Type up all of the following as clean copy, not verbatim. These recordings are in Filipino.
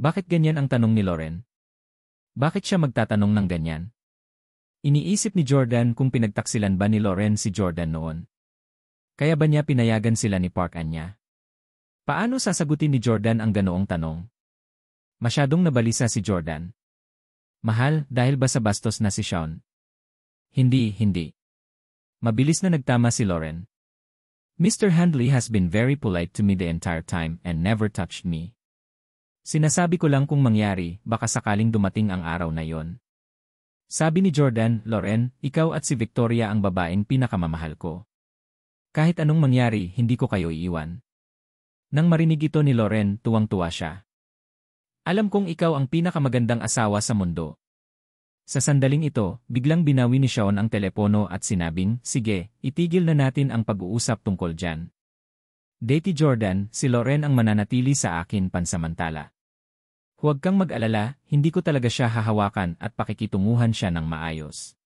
Bakit ganyan ang tanong ni Lauren? Bakit siya magtatanong ng ganyan? Iniisip ni Jordan kung pinagtaksilan ba ni Lauren si Jordan noon. Kaya ba niya pinayagan sila ni Park Anya? Paano sasagutin ni Jordan ang ganoong tanong? Masyadong nabalisa si Jordan. Mahal, dahil ba sa bastos na si Sean? Hindi. Mabilis na nagtama si Lauren. Mr. Handley has been very polite to me the entire time and never touched me. Sinasabi ko lang kung mangyari, baka sakaling dumating ang araw na yon. Sabi ni Jordan, Lauren, ikaw at si Victoria ang babaeng pinakamamahal ko. Kahit anong mangyari, hindi ko kayo iiwan. Nang marinig ito ni Lauren, tuwang-tuwa siya. Alam kong ikaw ang pinakamagandang asawa sa mundo. Sa sandaling ito, biglang binawi ni Sean ang telepono at sinabing, sige, itigil na natin ang pag-uusap tungkol dyan. Dati Jordan, si Lauren ang mananatili sa akin pansamantala. Huwag kang mag-alala, hindi ko talaga siya hahawakan at pakikitunguhan siya ng maayos.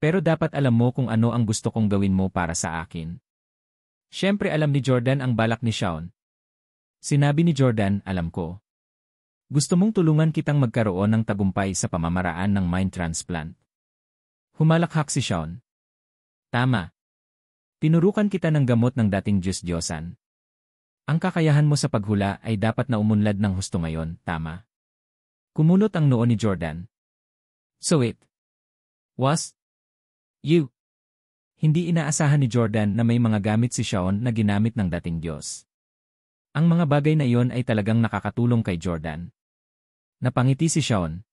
Pero dapat alam mo kung ano ang gusto kong gawin mo para sa akin. Siyempre alam ni Jordan ang balak ni Sean. Sinabi ni Jordan, alam ko. Gusto mong tulungan kitang magkaroon ng tagumpay sa pamamaraan ng mind transplant. Humalakhak si Sean. Tama. Tinurukan kita ng gamot ng dating Diyos-Diyosan. Ang kakayahan mo sa paghula ay dapat na umunlad ng husto ngayon, tama. Kumunot ang noo ni Jordan. So it was you. Hindi inaasahan ni Jordan na may mga gamit si Sean na ginamit ng dating Diyos. Ang mga bagay na iyon ay talagang nakakatulong kay Jordan. Napangiti si Sean.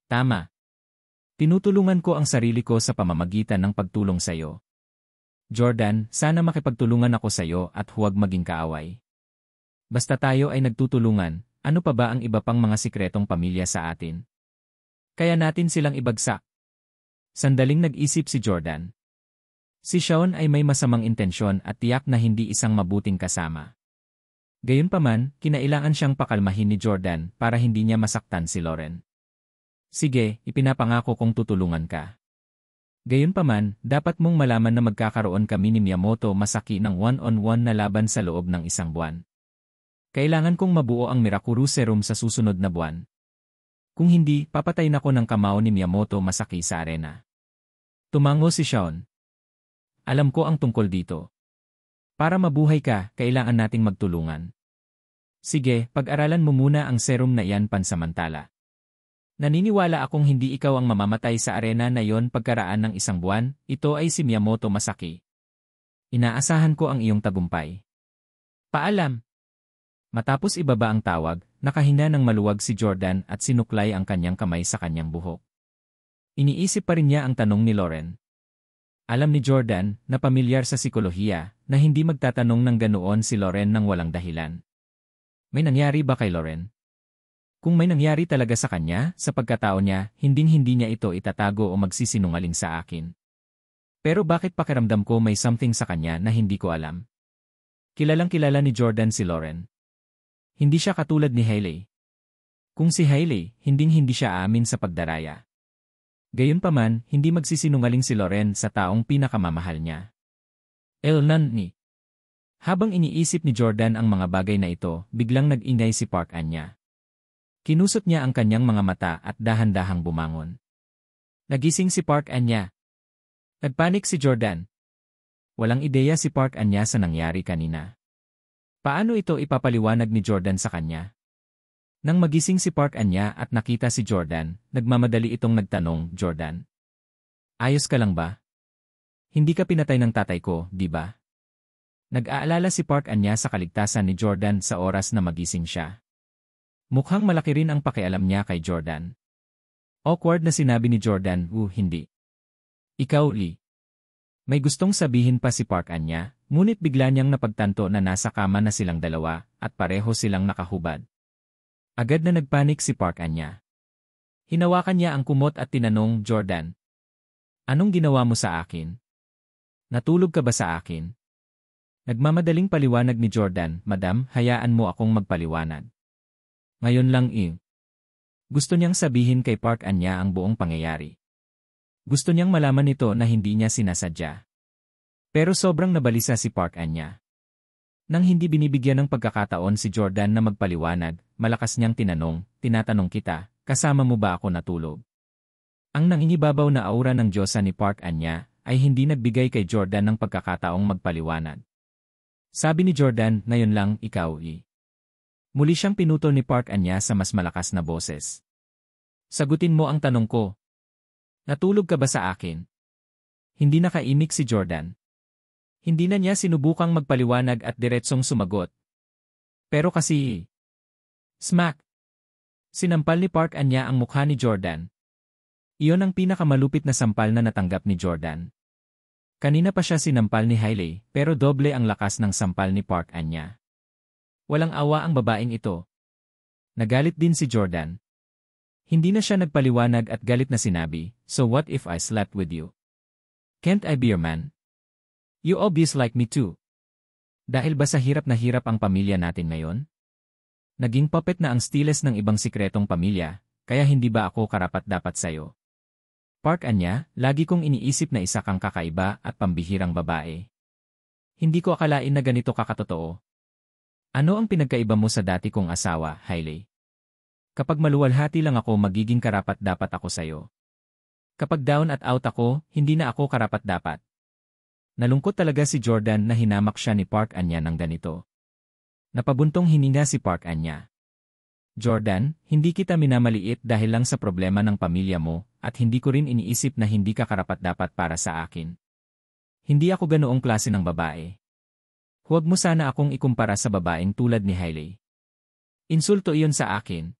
Tama. Tinutulungan ko ang sarili ko sa pamamagitan ng pagtulong sa iyo. Jordan, sana makipagtulungan ako sa iyo at huwag maging kaaway. Basta tayo ay nagtutulungan, ano pa ba ang iba pang mga sikretong pamilya sa atin? Kaya natin silang ibagsak. Sandaling nag-isip si Jordan. Si Sean ay may masamang intensyon at tiyak na hindi isang mabuting kasama. Gayunpaman, kinailangan siyang pakalmahin ni Jordan para hindi niya masaktan si Lauren. Sige, ipinapangako kong tutulungan ka. Gayunpaman, dapat mong malaman na magkakaroon kami ni Miyamoto Masaki ng one-on-one na laban sa loob ng 1 buwan. Kailangan kong mabuo ang Mirakuru Serum sa susunod na buwan. Kung hindi, papatayin ako ng kamao ni Miyamoto Masaki sa arena. Tumango si Sean. Alam ko ang tungkol dito. Para mabuhay ka, kailangan nating magtulungan. Sige, pag-aralan mo muna ang serum na iyan pansamantala. Naniniwala akong hindi ikaw ang mamamatay sa arena na iyon pagkaraan ng 1 buwan, ito ay si Miyamoto Masaki. Inaasahan ko ang iyong tagumpay. Paalam. Matapos ibaba ang tawag, nakahinga ng maluwag si Jordan at sinuklay ang kanyang kamay sa kanyang buhok. Iniisip pa rin niya ang tanong ni Lauren. Alam ni Jordan, na pamilyar sa psikolohiya, na hindi magtatanong ng ganoon si Lauren nang walang dahilan. May nangyari ba kay Lauren? Kung may nangyari talaga sa kanya, sa pagkatao niya, hinding-hindi niya ito itatago o magsisinungaling sa akin. Pero bakit pakiramdam ko may something sa kanya na hindi ko alam? Kilalang-kilala ni Jordan si Lauren. Hindi siya katulad ni Hailey. Kung si Hailey, hinding-hindi siya aamin sa pagdaraya. Gayunpaman, hindi magsisinungaling si Lauren sa taong pinakamamahal niya. Ni. Habang iniisip ni Jordan ang mga bagay na ito, biglang nag-ingay si Park Anya. Kinusot niya ang kanyang mga mata at dahan-dahang bumangon. Nagising si Park Anya. Nagpanik si Jordan. Walang ideya si Park Anya sa nangyari kanina. Paano ito ipapaliwanag ni Jordan sa kanya? Nang magising si Park Anya at nakita si Jordan, nagmamadali itong nagtanong, Jordan. Ayos ka lang ba? Hindi ka pinatay ng tatay ko, di ba? Nag-aalala si Park Anya sa kaligtasan ni Jordan sa oras na magising siya. Mukhang malaki rin ang pakialam niya kay Jordan. Awkward na sinabi ni Jordan, hindi. Ikaw, Lee. May gustong sabihin pa si Park Anya, ngunit bigla niyang napagtanto na nasa kama na silang dalawa at pareho silang nakahubad. Agad na nagpanik si Park Anya. Hinawakan niya ang kumot at tinanong, Jordan. Anong ginawa mo sa akin? Natulog ka ba sa akin? Nagmamadaling paliwanag ni Jordan, Madam, hayaan mo akong magpaliwanag. Ngayon lang Gusto niyang sabihin kay Park Anya ang buong pangyayari. Gusto niyang malaman ito na hindi niya sinasadya. Pero sobrang nabalisa si Park Anya. Nang hindi binibigyan ng pagkakataon si Jordan na magpaliwanag, malakas niyang tinanong, tinatanong kita, kasama mo ba ako natulog? Ang nangingibabaw na aura ng Diyosa ni Park Anya ay hindi nagbigay kay Jordan ng pagkakataong magpaliwanag. Sabi ni Jordan, ngayon lang, ikaw Muli siyang pinutol ni Park Anya sa mas malakas na boses. Sagutin mo ang tanong ko. Natulog ka ba sa akin? Hindi nakaimik si Jordan. Hindi na niya sinubukang magpaliwanag at diretsong sumagot. Pero kasi, smack! Sinampal ni Park Anya ang mukha ni Jordan. Iyon ang pinakamalupit na sampal na natanggap ni Jordan. Kanina pa siya sinampal ni Hailey, pero doble ang lakas ng sampal ni Park Anya. Walang awa ang babaeng ito. Nagalit din si Jordan. Hindi na siya nagpaliwanag at galit na sinabi, so what if I slept with you? Can't I be your man? You obvious like me too. Dahil ba sa hirap na hirap ang pamilya natin ngayon? Naging puppet na ang stiles ng ibang sikretong pamilya, kaya hindi ba ako karapat-dapat sa'yo? Park Anya, lagi kong iniisip na isa kang kakaiba at pambihirang babae. Hindi ko akalain na ganito kakatotoo. Ano ang pinagkaiba mo sa dati kong asawa, Hailey? Kapag maluwalhati lang ako magiging karapat-dapat ako sa'yo. Kapag down at out ako, hindi na ako karapat-dapat. Nalungkot talaga si Jordan na hinamak siya ni Park Anya ng ganito. Napabuntong hininga si Park Anya. Jordan, hindi kita minamaliit dahil lang sa problema ng pamilya mo at hindi ko rin iniisip na hindi ka karapat-dapat para sa akin. Hindi ako ganoong klase ng babae. Huwag mo sana akong ikumpara sa babaeng tulad ni Hailey. Insulto iyon sa akin.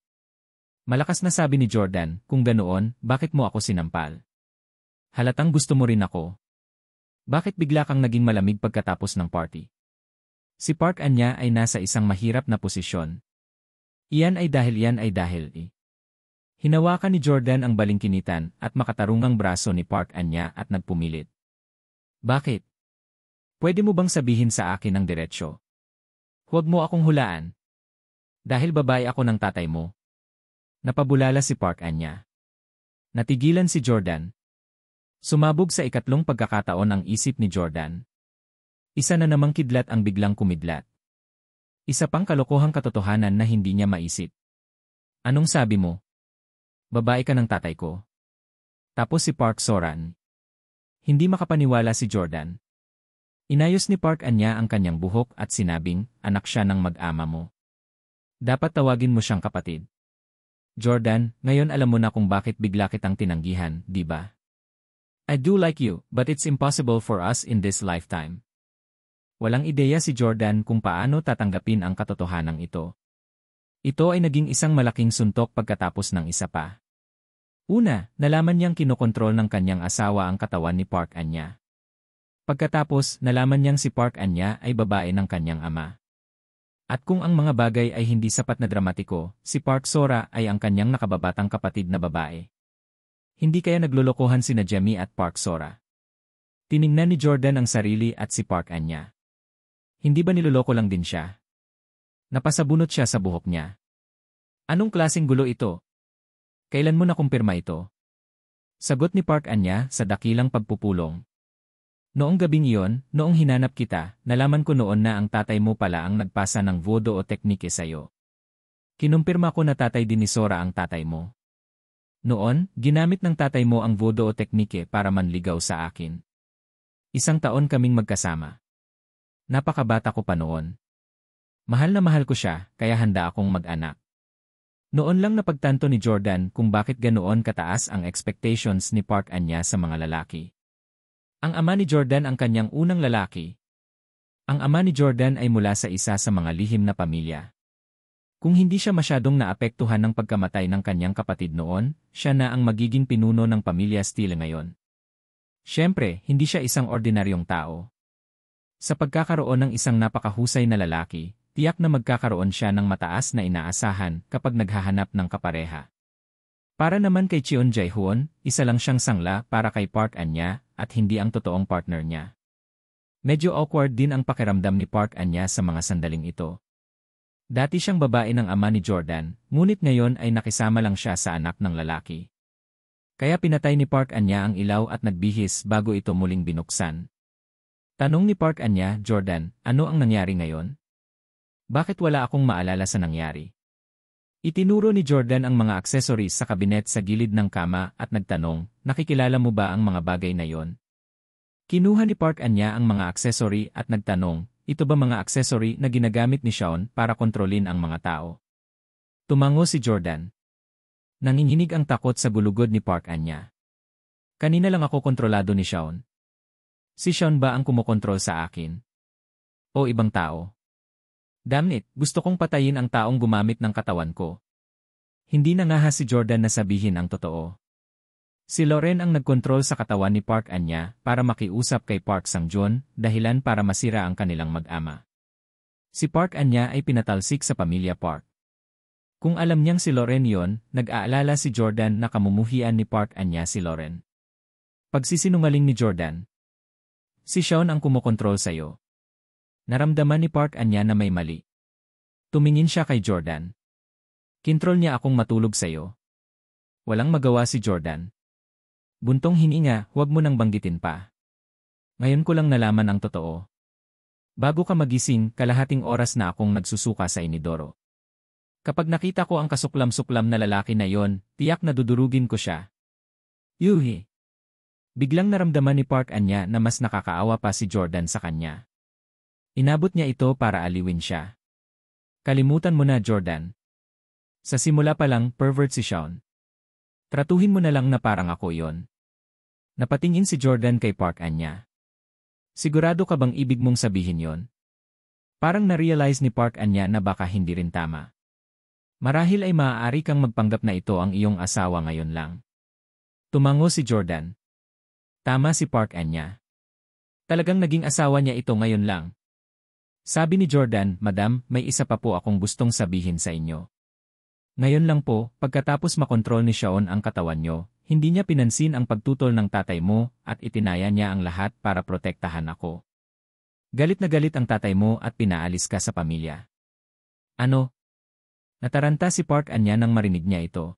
Malakas na sabi ni Jordan, kung ganoon, bakit mo ako sinampal? Halatang gusto mo rin ako. Bakit bigla kang naging malamig pagkatapos ng party? Si Park Anya ay nasa isang mahirap na posisyon. Yan ay dahil Hinawakan ni Jordan ang balingkinitan at makatarungang braso ni Park Anya at nagpumilit. Bakit? Pwede mo bang sabihin sa akin ng diretsyo? Huwag mo akong hulaan. Dahil babae ako ng tatay mo. Napabulala si Park Anya. Natigilan si Jordan. Sumabog sa ikatlong pagkakataon ang isip ni Jordan. Isa na namang kidlat ang biglang kumidlat. Isa pang kalokohang katotohanan na hindi niya maisip. Anong sabi mo? Babae ka ng tatay ko. Tapos si Park Soran. Hindi makapaniwala si Jordan. Inayos ni Park Anya ang kanyang buhok at sinabing, anak siya ng mag-ama mo. Dapat tawagin mo siyang kapatid. Jordan, ngayon alam mo na kung bakit bigla kitang tinanggihan, di ba? I do like you, but it's impossible for us in this lifetime. Walang ideya si Jordan kung paano tatanggapin ang katotohanan ito. Ito ay naging isang malaking suntok pagkatapos ng isa pa. Una, nalaman niyang kinokontrol ng kanyang asawa ang katawan ni Park Anya. Pagkatapos, nalaman niyang si Park Anya ay babae ng kanyang ama. At kung ang mga bagay ay hindi sapat na dramatiko, si Park Sora ay ang kanyang nakababatang kapatid na babae. Hindi kaya naglolokohan sina Jamie at Park Sora. Tiningnan ni Jordan ang sarili at si Park Anya. Hindi ba niloloko lang din siya? Napasabunot siya sa buhok niya. Anong klaseng gulo ito? Kailan mo nakumpirma ito? Sagot ni Park Anya sa dakilang pagpupulong. Noong gabing iyon, noong hinanap kita, nalaman ko noon na ang tatay mo pala ang nagpasa ng voodoo o teknike sa'yo. Kinumpirma ko na tatay din ni Sora ang tatay mo. Noon, ginamit ng tatay mo ang voodoo o teknike para manligaw sa akin. 1 taon kaming magkasama. Napakabata ko pa noon. Mahal na mahal ko siya, kaya handa akong mag-anak. Noon lang napagtanto ni Jordan kung bakit ganoon kataas ang expectations ni Park Anya sa mga lalaki. Ang ama ni Jordan ang kanyang unang lalaki. Ang ama ni Jordan ay mula sa isa sa mga lihim na pamilya. Kung hindi siya masyadong naapektuhan ng pagkamatay ng kanyang kapatid noon, siya na ang magiging pinuno ng pamilya Steele ngayon. Siyempre, hindi siya isang ordinaryong tao. Sa pagkakaroon ng isang napakahusay na lalaki, tiyak na magkakaroon siya ng mataas na inaasahan kapag naghahanap ng kapareha. Para naman kay Cheon Jae-hoon, isa lang siyang sangla para kay Park Anya at hindi ang totoong partner niya. Medyo awkward din ang pakiramdam ni Park Anya sa mga sandaling ito. Dati siyang babae ng ama ni Jordan, ngunit ngayon ay nakisama lang siya sa anak ng lalaki. Kaya pinatay ni Park Anya ang ilaw at nagbihis bago ito muling binuksan. Tanong ni Park Anya, Jordan, ano ang nangyari ngayon? Bakit wala akong maalala sa nangyari? Itinuro ni Jordan ang mga accessories sa kabinet sa gilid ng kama at nagtanong, nakikilala mo ba ang mga bagay na yon? Kinuha ni Park Anya ang mga accessory at nagtanong, ito ba mga accessory na ginagamit ni Sean para kontrolin ang mga tao? Tumango si Jordan. Nanginginig ang takot sa gulugod ni Park Anya. Kanina lang ako kontrolado ni Sean. Si Sean ba ang kumokontrol sa akin? O ibang tao? Damn it, gusto kong patayin ang taong gumamit ng katawan ko. Hindi nangahas si Jordan na sabihin ang totoo. Si Loren ang nagkontrol sa katawan ni Park Anya para makiusap kay Park Sang-joon, dahilan para masira ang kanilang mag-ama. Si Park Anya ay pinatalsik sa pamilya Park. Kung alam niyang si Loren yon, nag-aalala si Jordan na kamumuhian ni Park Anya si Loren. Pagsisinungaling ni Jordan. Si Sean ang kumokontrol sa'yo. Naramdaman ni Park Anya na may mali. Tumingin siya kay Jordan. Kintrol niya akong matulog sa'yo. Walang magawa si Jordan. Buntong hininga, huwag mo nang banggitin pa. Ngayon ko lang nalaman ang totoo. Bago ka magising, kalahating oras na akong nagsusuka sa inidoro. Kapag nakita ko ang kasuklam-suklam na lalaki na yon, tiyak na dudurugin ko siya. Yuhi! Biglang naramdaman ni Park Anya na mas nakakaawa pa si Jordan sa kanya. Inabot niya ito para aliwin siya. Kalimutan mo na, Jordan. Sa simula pa lang, pervert si Sean. Tratuhin mo na lang na parang ako yon. Napatingin si Jordan kay Park Anya. Sigurado ka bang ibig mong sabihin yon? Parang na-realize ni Park Anya na baka hindi rin tama. Marahil ay maaari kang magpanggap na ito ang iyong asawa ngayon lang. Tumango si Jordan. Tama si Park Anya. Talagang naging asawa niya ito ngayon lang. Sabi ni Jordan, Madam, may isa pa po akong gustong sabihin sa inyo. Ngayon lang po, pagkatapos makontrol ni Sean ang katawan niyo, hindi niya pinansin ang pagtutol ng tatay mo at itinaya niya ang lahat para protektahan ako. Galit na galit ang tatay mo at pinaalis ka sa pamilya. Ano? Nataranta si Park Anya nang marinig niya ito.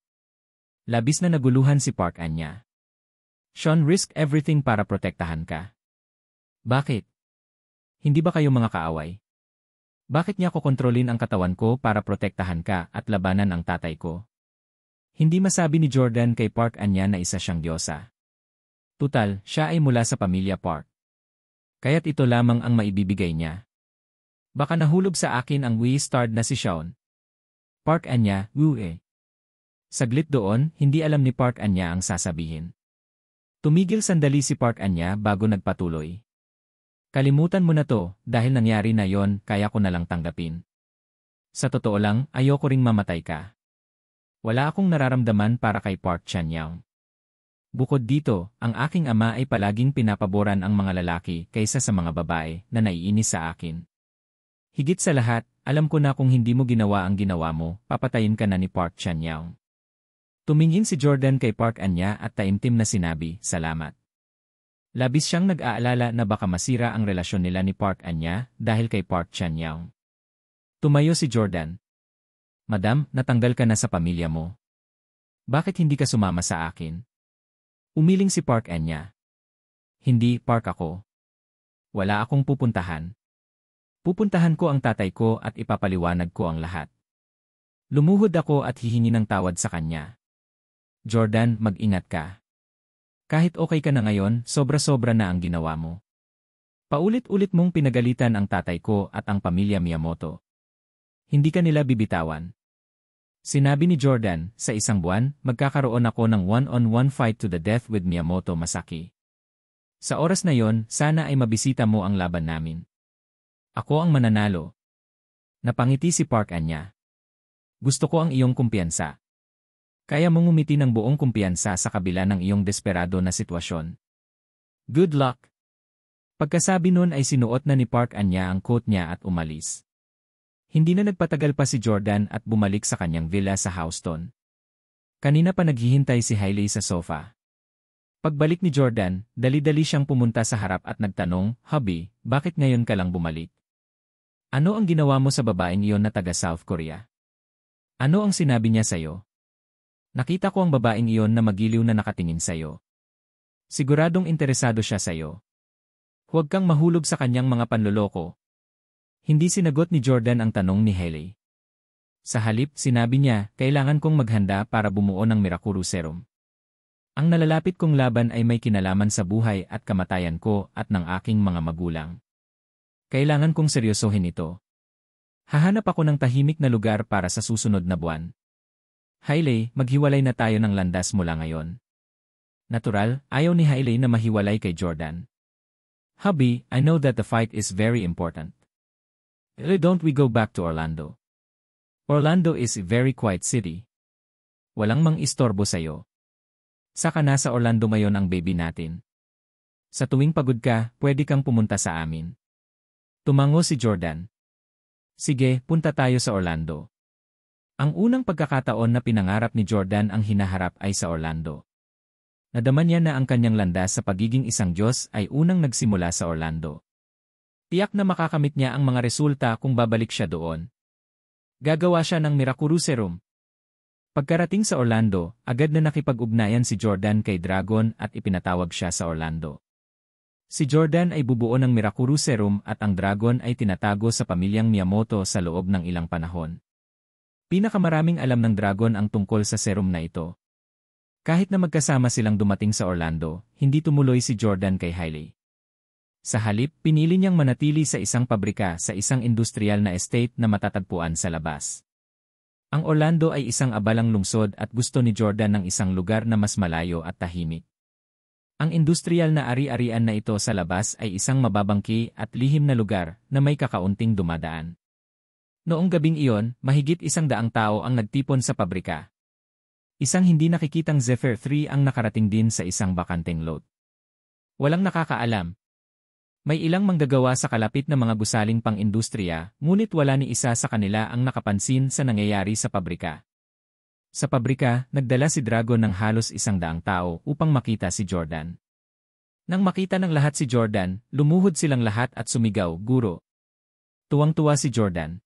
Labis na naguluhan si Park Anya. Sean risk everything para protektahan ka. Bakit? Hindi ba kayo mga kaaway? Bakit niya ko kontrolin ang katawan ko para protektahan ka at labanan ang tatay ko? Hindi masabi ni Jordan kay Park Anya na isa siyang diyosa. Tutal, siya ay mula sa pamilya Park. Kaya't ito lamang ang maibibigay niya. Baka nahulog sa akin ang we-starred na si Sean. Park Anya, Saglit doon, hindi alam ni Park Anya ang sasabihin. Tumigil sandali si Park Anya bago nagpatuloy. Kalimutan mo na to, dahil nangyari na yon, kaya ko na lang tanggapin. Sa totoo lang, ayoko ring mamatay ka. Wala akong nararamdaman para kay Park Chan-young. Bukod dito, ang aking ama ay palaging pinapaboran ang mga lalaki kaysa sa mga babae na naiinis sa akin. Higit sa lahat, alam ko na kung hindi mo ginawa ang ginawa mo, papatayin ka na ni Park Chan-young. Tumingin si Jordan kay Park Anya at taimtim na sinabi, Salamat. Labis siyang nag-aalala na baka masira ang relasyon nila ni Park Anya dahil kay Park Chan-young. Tumayo si Jordan. Madam, natanggal ka na sa pamilya mo. Bakit hindi ka sumama sa akin? Umiling si Park Anya. Hindi, Park ako. Wala akong pupuntahan. Pupuntahan ko ang tatay ko at ipapaliwanag ko ang lahat. Lumuhod ako at hihingi ng tawad sa kanya. Jordan, mag-ingat ka. Kahit okay ka na ngayon, sobra-sobra na ang ginawa mo. Paulit-ulit mong pinagalitan ang tatay ko at ang pamilya Miyamoto. Hindi ka nila bibitawan. Sinabi ni Jordan, sa isang buwan, magkakaroon ako ng one-on-one fight to the death with Miyamoto Masaki. Sa oras na yon, sana ay mabisita mo ang laban namin. Ako ang mananalo. Napangiti si Park Anya. Gusto ko ang iyong kumpiyansa. Kaya mong ngumiti ng buong kumpiyansa sa kabila ng iyong desperado na sitwasyon. Good luck! Pagkasabi nun ay sinuot na ni Park Anya ang coat niya at umalis. Hindi na nagpatagal pa si Jordan at bumalik sa kanyang villa sa Houston. Kanina pa naghihintay si Hailey sa sofa. Pagbalik ni Jordan, dali-dali siyang pumunta sa harap at nagtanong, Hubby, bakit ngayon ka lang bumalik? Ano ang ginawa mo sa babaeng iyon na taga South Korea? Ano ang sinabi niya sa'yo? Nakita ko ang babaeng iyon na magiliw na nakatingin sa'yo. Siguradong interesado siya sa'yo. Huwag kang mahulog sa kanyang mga panloloko. Hindi sinagot ni Jordan ang tanong ni Hailey. Sa halip, sinabi niya, kailangan kong maghanda para bumuo ng Mirakuru Serum. Ang nalalapit kong laban ay may kinalaman sa buhay at kamatayan ko at ng aking mga magulang. Kailangan kong seryosohin ito. Hahanap ako ng tahimik na lugar para sa susunod na buwan. Hailey, maghiwalay na tayo ng landas mula ngayon. Natural, ayaw ni Hailey na mahiwalay kay Jordan. Hubby, I know that the fight is very important. Why don't we go back to Orlando? Orlando is a very quiet city. Walang mang-istorbo sa'yo. Saka nasa Orlando ngayon ang baby natin. Sa tuwing pagod ka, pwede kang pumunta sa amin. Tumango si Jordan. Sige, punta tayo sa Orlando. Ang unang pagkakataon na pinangarap ni Jordan ang hinaharap ay sa Orlando. Nadama niya na ang kanyang landas sa pagiging isang Diyos ay unang nagsimula sa Orlando. Tiyak na makakamit niya ang mga resulta kung babalik siya doon. Gagawa siya ng Mirakuru Serum. Pagkarating sa Orlando, agad na nakipag-ugnayan si Jordan kay Dragon at ipinatawag siya sa Orlando. Si Jordan ay bubuo ng Mirakuru Serum at ang Dragon ay tinatago sa pamilyang Miyamoto sa loob ng ilang panahon. Pinakamaraming alam ng Dragon ang tungkol sa serum na ito. Kahit na magkasama silang dumating sa Orlando, hindi tumuloy si Jordan kay Hailey. Sa halip, pinili niyang manatili sa isang pabrika sa isang industrial na estate na matatagpuan sa labas. Ang Orlando ay isang abalang lungsod at gusto ni Jordan ng isang lugar na mas malayo at tahimik. Ang industrial na ari-arian na ito sa labas ay isang mababangki at lihim na lugar na may kakaunting dumadaan. Noong gabing iyon, mahigit 100 tao ang nagtipon sa pabrika. Isang hindi nakikitang Zephyr 3 ang nakarating din sa isang bakanteng lot. Walang nakakaalam. May ilang manggagawa sa kalapit na mga gusaling pang-industriya, ngunit wala ni isa sa kanila ang nakapansin sa nangyayari sa pabrika. Sa pabrika, nagdala si Dragon ng halos 100 tao upang makita si Jordan. Nang makita ng lahat si Jordan, lumuhod silang lahat at sumigaw, "Guro!" Tuwang-tuwa si Jordan.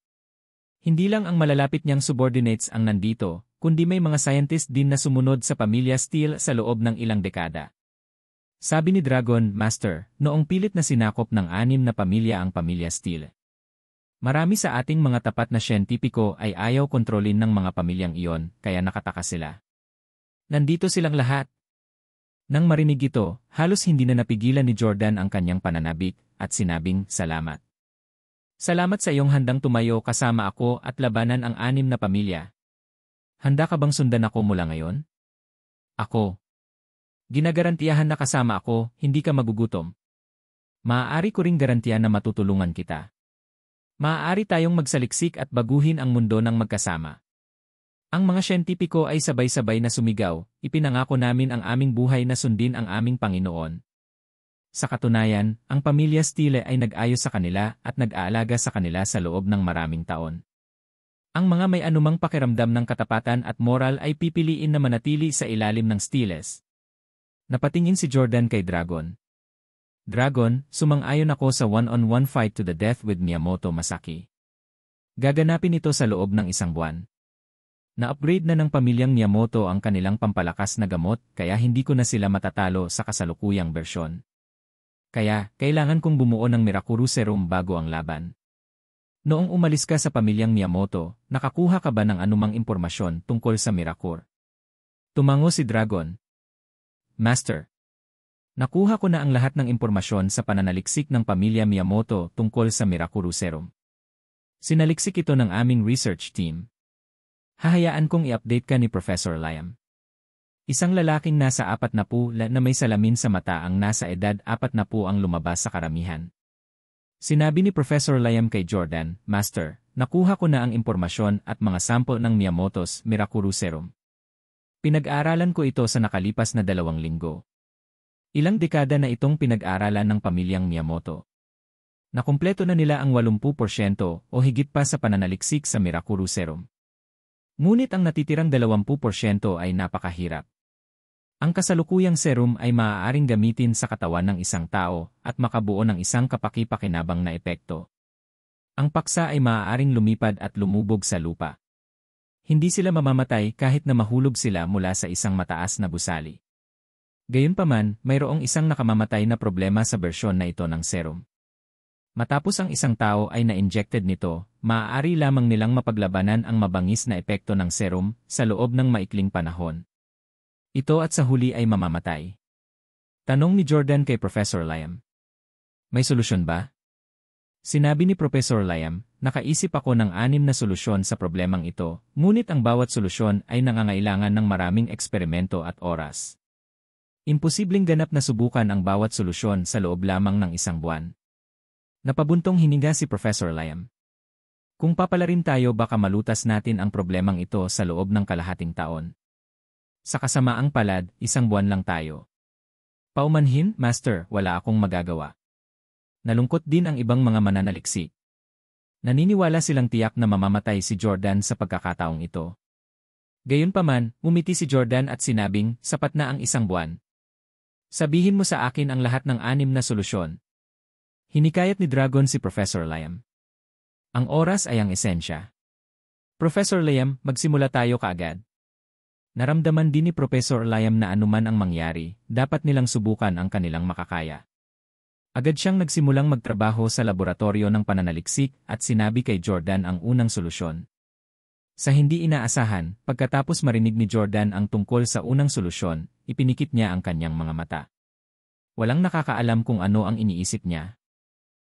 Hindi lang ang malalapit niyang subordinates ang nandito, kundi may mga scientist din na sumunod sa pamilya Steele sa loob ng ilang dekada. Sabi ni Dragon, "Master, noong pilit na sinakop ng 6 na pamilya ang pamilya Steele. Marami sa ating mga tapat na siyentipiko ay ayaw kontrolin ng mga pamilyang iyon, kaya nakataka sila. Nandito silang lahat." Nang marinig ito, halos hindi na napigilan ni Jordan ang kanyang pananabik at sinabing, "Salamat. Salamat sa iyong handang tumayo kasama ako at labanan ang 6 na pamilya. Handa ka bang sundan ako mula ngayon?" "Ako. Ginagarantiyahan na kasama ako, hindi ka magugutom. Maaari ko ring garantiyan na matutulungan kita. Maaari tayong magsaliksik at baguhin ang mundo ng magkasama." Ang mga siyentipiko ay sabay-sabay na sumigaw, "Ipinangako namin ang aming buhay na sundin ang aming Panginoon." Sa katunayan, ang pamilya Steele ay nag-ayos sa kanila at nag-aalaga sa kanila sa loob ng maraming taon. Ang mga may anumang pakiramdam ng katapatan at moral ay pipiliin na manatili sa ilalim ng Steeles. Napatingin si Jordan kay Dragon. "Dragon, sumang-ayon ako sa one-on-one fight to the death with Miyamoto Masaki. Gaganapin ito sa loob ng 1 buwan. Na-upgrade na ng pamilyang Miyamoto ang kanilang pampalakas na gamot kaya hindi ko na sila matatalo sa kasalukuyang bersyon. Kaya, kailangan kong bumuo ng Mirakuru Serum bago ang laban." Noong umalis ka sa pamilyang Miyamoto, nakakuha ka ba ng anumang impormasyon tungkol sa Mirakuru? Tumango si Dragon. "Master, nakuha ko na ang lahat ng impormasyon sa pananaliksik ng pamilya Miyamoto tungkol sa Mirakuru Serum. Sinaliksik ito ng aming research team. Hahayaan kong i-update ka ni Professor Liam." Isang lalaking nasa 40 na may salamin sa mata ang nasa edad 40 ang lumabas sa karamihan. Sinabi ni Professor Liam kay Jordan, "Master, nakuha ko na ang impormasyon at mga sample ng Miyamoto's Mirakuru Serum. Pinag-aaralan ko ito sa nakalipas na 2 linggo. Ilang dekada na itong pinag-aaralan ng pamilyang Miyamoto. Nakumpleto na nila ang 80% o higit pa sa pananaliksik sa Mirakuru Serum. Ngunit ang natitirang 20% ay napakahirap. Ang kasalukuyang serum ay maaaring gamitin sa katawan ng isang tao at makabuo ng isang kapaki-pakinabang na epekto. Ang paksa ay maaaring lumipad at lumubog sa lupa. Hindi sila mamamatay kahit na mahulog sila mula sa isang mataas na gusali. Gayunpaman, mayroong isang nakamamatay na problema sa bersyon na ito ng serum. Matapos ang isang tao ay na-injected nito, maaari lamang nilang mapaglabanan ang mabangis na epekto ng serum sa loob ng maikling panahon. Ito at sa huli ay mamamatay. Tanong ni Jordan kay Professor Liam. May solusyon ba? Sinabi ni Professor Liam, nakaisip ako ng 6 na solusyon sa problemang ito, ngunit ang bawat solusyon ay nangangailangan ng maraming eksperimento at oras. Imposibleng ganap na subukan ang bawat solusyon sa loob lamang ng 1 buwan. Napabuntong hininga si Professor Liam. Kung papalarin tayo baka malutas natin ang problemang ito sa loob ng kalahating taon. Sa kasamaang palad, 1 buwan lang tayo. Paumanhin, Master, wala akong magagawa. Nalungkot din ang ibang mga mananaliksik. Naniniwala silang tiyak na mamamatay si Jordan sa pagkakataong ito. Gayunpaman, umiti si Jordan at sinabing, sapat na ang 1 buwan. Sabihin mo sa akin ang lahat ng 6 na solusyon. Hinikayat ni Dragon si Professor Liam. Ang oras ay ang esensya. Professor Liam, magsimula tayo kaagad. Naramdaman din ni Professor Liam na anuman ang mangyari, dapat nilang subukan ang kanilang makakaya. Agad siyang nagsimulang magtrabaho sa laboratorio ng pananaliksik at sinabi kay Jordan ang unang solusyon. Sa hindi inaasahan, pagkatapos marinig ni Jordan ang tungkol sa unang solusyon, ipinikit niya ang kanyang mga mata. Walang nakakaalam kung ano ang iniisip niya.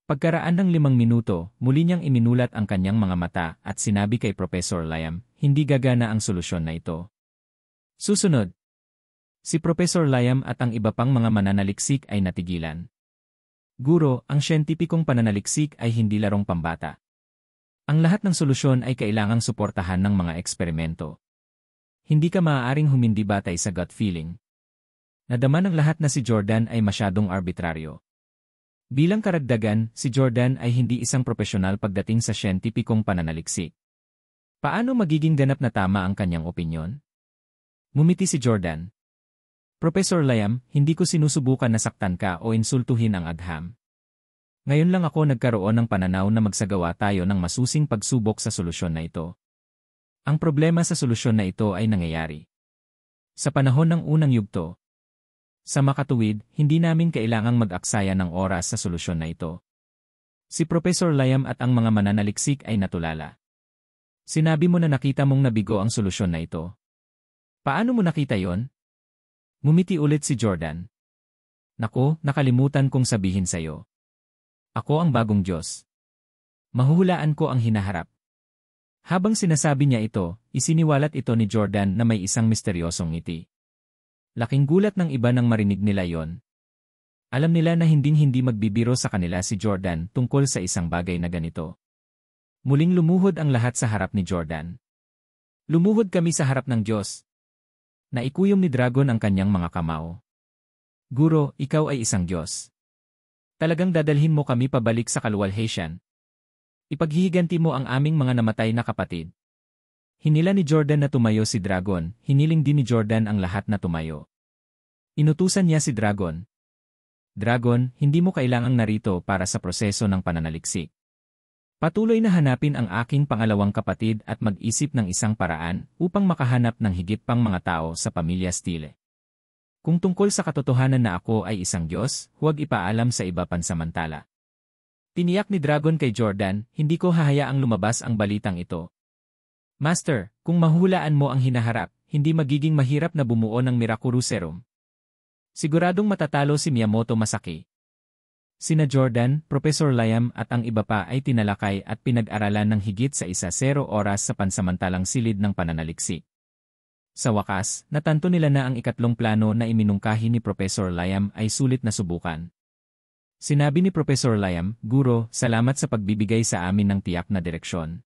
Pagkaraan ng 5 minuto, muli niyang iminulat ang kanyang mga mata at sinabi kay Professor Liam, hindi gagana ang solusyon na ito. Susunod. Si Professor Liam at ang iba pang mga mananaliksik ay natigilan. Guro, ang siyentipikong pananaliksik ay hindi larong pambata. Ang lahat ng solusyon ay kailangang suportahan ng mga eksperimento. Hindi ka maaaring humindi batay sa gut feeling. Nadama ng lahat na si Jordan ay masyadong arbitraryo. Bilang karagdagan, si Jordan ay hindi isang profesional pagdating sa siyentipikong pananaliksik. Paano magiging ganap na tama ang kanyang opinyon? Ngumiti si Jordan. Professor Liam, hindi ko sinusubukan na saktan ka o insultuhin ang agham. Ngayon lang ako nagkaroon ng pananaw na magsagawa tayo ng masusing pagsubok sa solusyon na ito. Ang problema sa solusyon na ito ay nangyayari sa panahon ng unang yugto. Sa makatuwid, hindi namin kailangang mag-aksaya ng oras sa solusyon na ito. Si Professor Liam at ang mga mananaliksik ay natulala. Sinabi mo na nakita mong nabigo ang solusyon na ito. Paano mo nakita yon? Ngumiti ulit si Jordan. Naku, nakalimutan kong sabihin sa'yo. Ako ang bagong Diyos. Mahuhulaan ko ang hinaharap. Habang sinasabi niya ito, isiniwalat ito ni Jordan na may isang misteryosong ngiti. Laking gulat ng iba nang marinig nila yon. Alam nila na hinding-hindi magbibiro sa kanila si Jordan tungkol sa isang bagay na ganito. Muling lumuhod ang lahat sa harap ni Jordan. Lumuhod kami sa harap ng Diyos. Naikuyom ni Dragon ang kanyang mga kamao. Guro, ikaw ay isang Diyos. Talagang dadalhin mo kami pabalik sa kaluwalhatian. Ipaghihiganti mo ang aming mga namatay na kapatid. Hinila ni Jordan na tumayo si Dragon, hiniling din ni Jordan ang lahat na tumayo. Inutusan niya si Dragon. Dragon, hindi mo kailangang narito para sa proseso ng pananaliksik. Patuloy na hanapin ang aking pangalawang kapatid at mag-isip ng isang paraan upang makahanap ng higit pang mga tao sa pamilya Steele. Kung tungkol sa katotohanan na ako ay isang Diyos, huwag ipaalam sa iba pansamantala. Tiniyak ni Dragon kay Jordan, hindi ko hahayaang lumabas ang balitang ito. Master, kung mahulaan mo ang hinaharap, hindi magiging mahirap na bumuo ng Miraculous Serum. Siguradong matatalo si Miyamoto Masaki. Sina Jordan, Professor Liam at ang iba pa ay tinalakay at pinag-aralan ng higit sa 0 oras sa pansamantalang silid ng pananaliksik. Sa wakas, natanto nila na ang ikatlong plano na iminungkahi ni Professor Liam ay sulit na subukan. Sinabi ni Professor Liam, Guro, salamat sa pagbibigay sa amin ng tiyak na direksyon.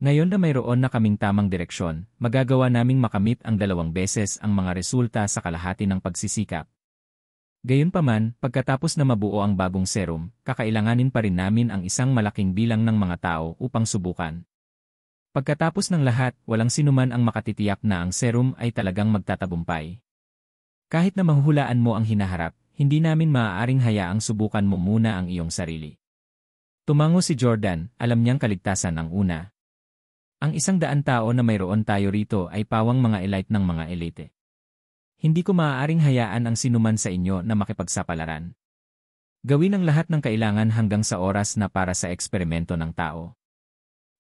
Ngayon na mayroon na kaming tamang direksyon, magagawa naming makamit ang 2 beses ang mga resulta sa kalahati ng pagsisikap. Gayunpaman, pagkatapos na mabuo ang bagong serum, kakailanganin pa rin namin ang isang malaking bilang ng mga tao upang subukan. Pagkatapos ng lahat, walang sinuman ang makatitiyak na ang serum ay talagang magtatagumpay. Kahit na mahuhulaan mo ang hinaharap, hindi namin maaaring hayaang subukan mo muna ang iyong sarili. Tumango si Jordan, alam niyang kaligtasan ang una. Ang 100 tao na mayroon tayo rito ay pawang mga elite ng mga elite. Hindi ko maaaring hayaan ang sinuman sa inyo na makipagsapalaran. Gawin ang lahat ng kailangan hanggang sa oras na para sa eksperimento ng tao.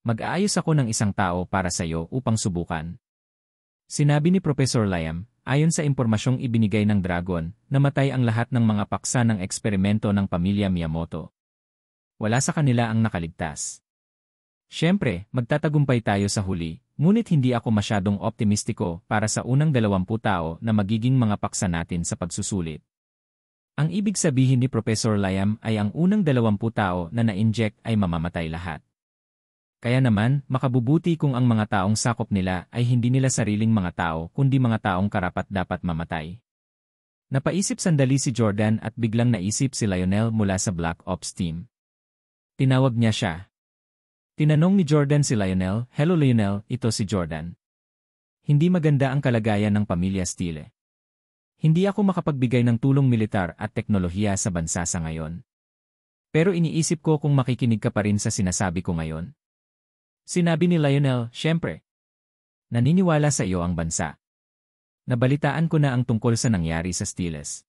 Mag-aayos ako ng isang tao para sa iyo upang subukan. Sinabi ni Professor Liam, ayon sa impormasyong ibinigay ng Dragon, namatay ang lahat ng mga paksa ng eksperimento ng pamilya Miyamoto. Wala sa kanila ang nakaligtas. Siyempre, magtatagumpay tayo sa huli, ngunit hindi ako masyadong optimistiko para sa unang 20 tao na magiging mga paksa natin sa pagsusulit. Ang ibig sabihin ni Professor Liam ay ang unang 20 tao na na-inject ay mamamatay lahat. Kaya naman, makabubuti kung ang mga taong sakop nila ay hindi nila sariling mga tao kundi mga taong karapat-dapat mamatay. Napaisip sandali si Jordan at biglang naisip si Lionel mula sa Black Ops team. Tinawag niya siya. Tinanong ni Jordan si Lionel, "Hello Lionel, ito si Jordan. Hindi maganda ang kalagayan ng pamilya Steele. Hindi ako makapagbigay ng tulong militar at teknolohiya sa bansa sa ngayon. Pero iniisip ko kung makikinig ka pa rin sa sinasabi ko ngayon." Sinabi ni Lionel, "Siyempre. Naniniwala sa iyo ang bansa. Nabalitaan ko na ang tungkol sa nangyari sa Steeles.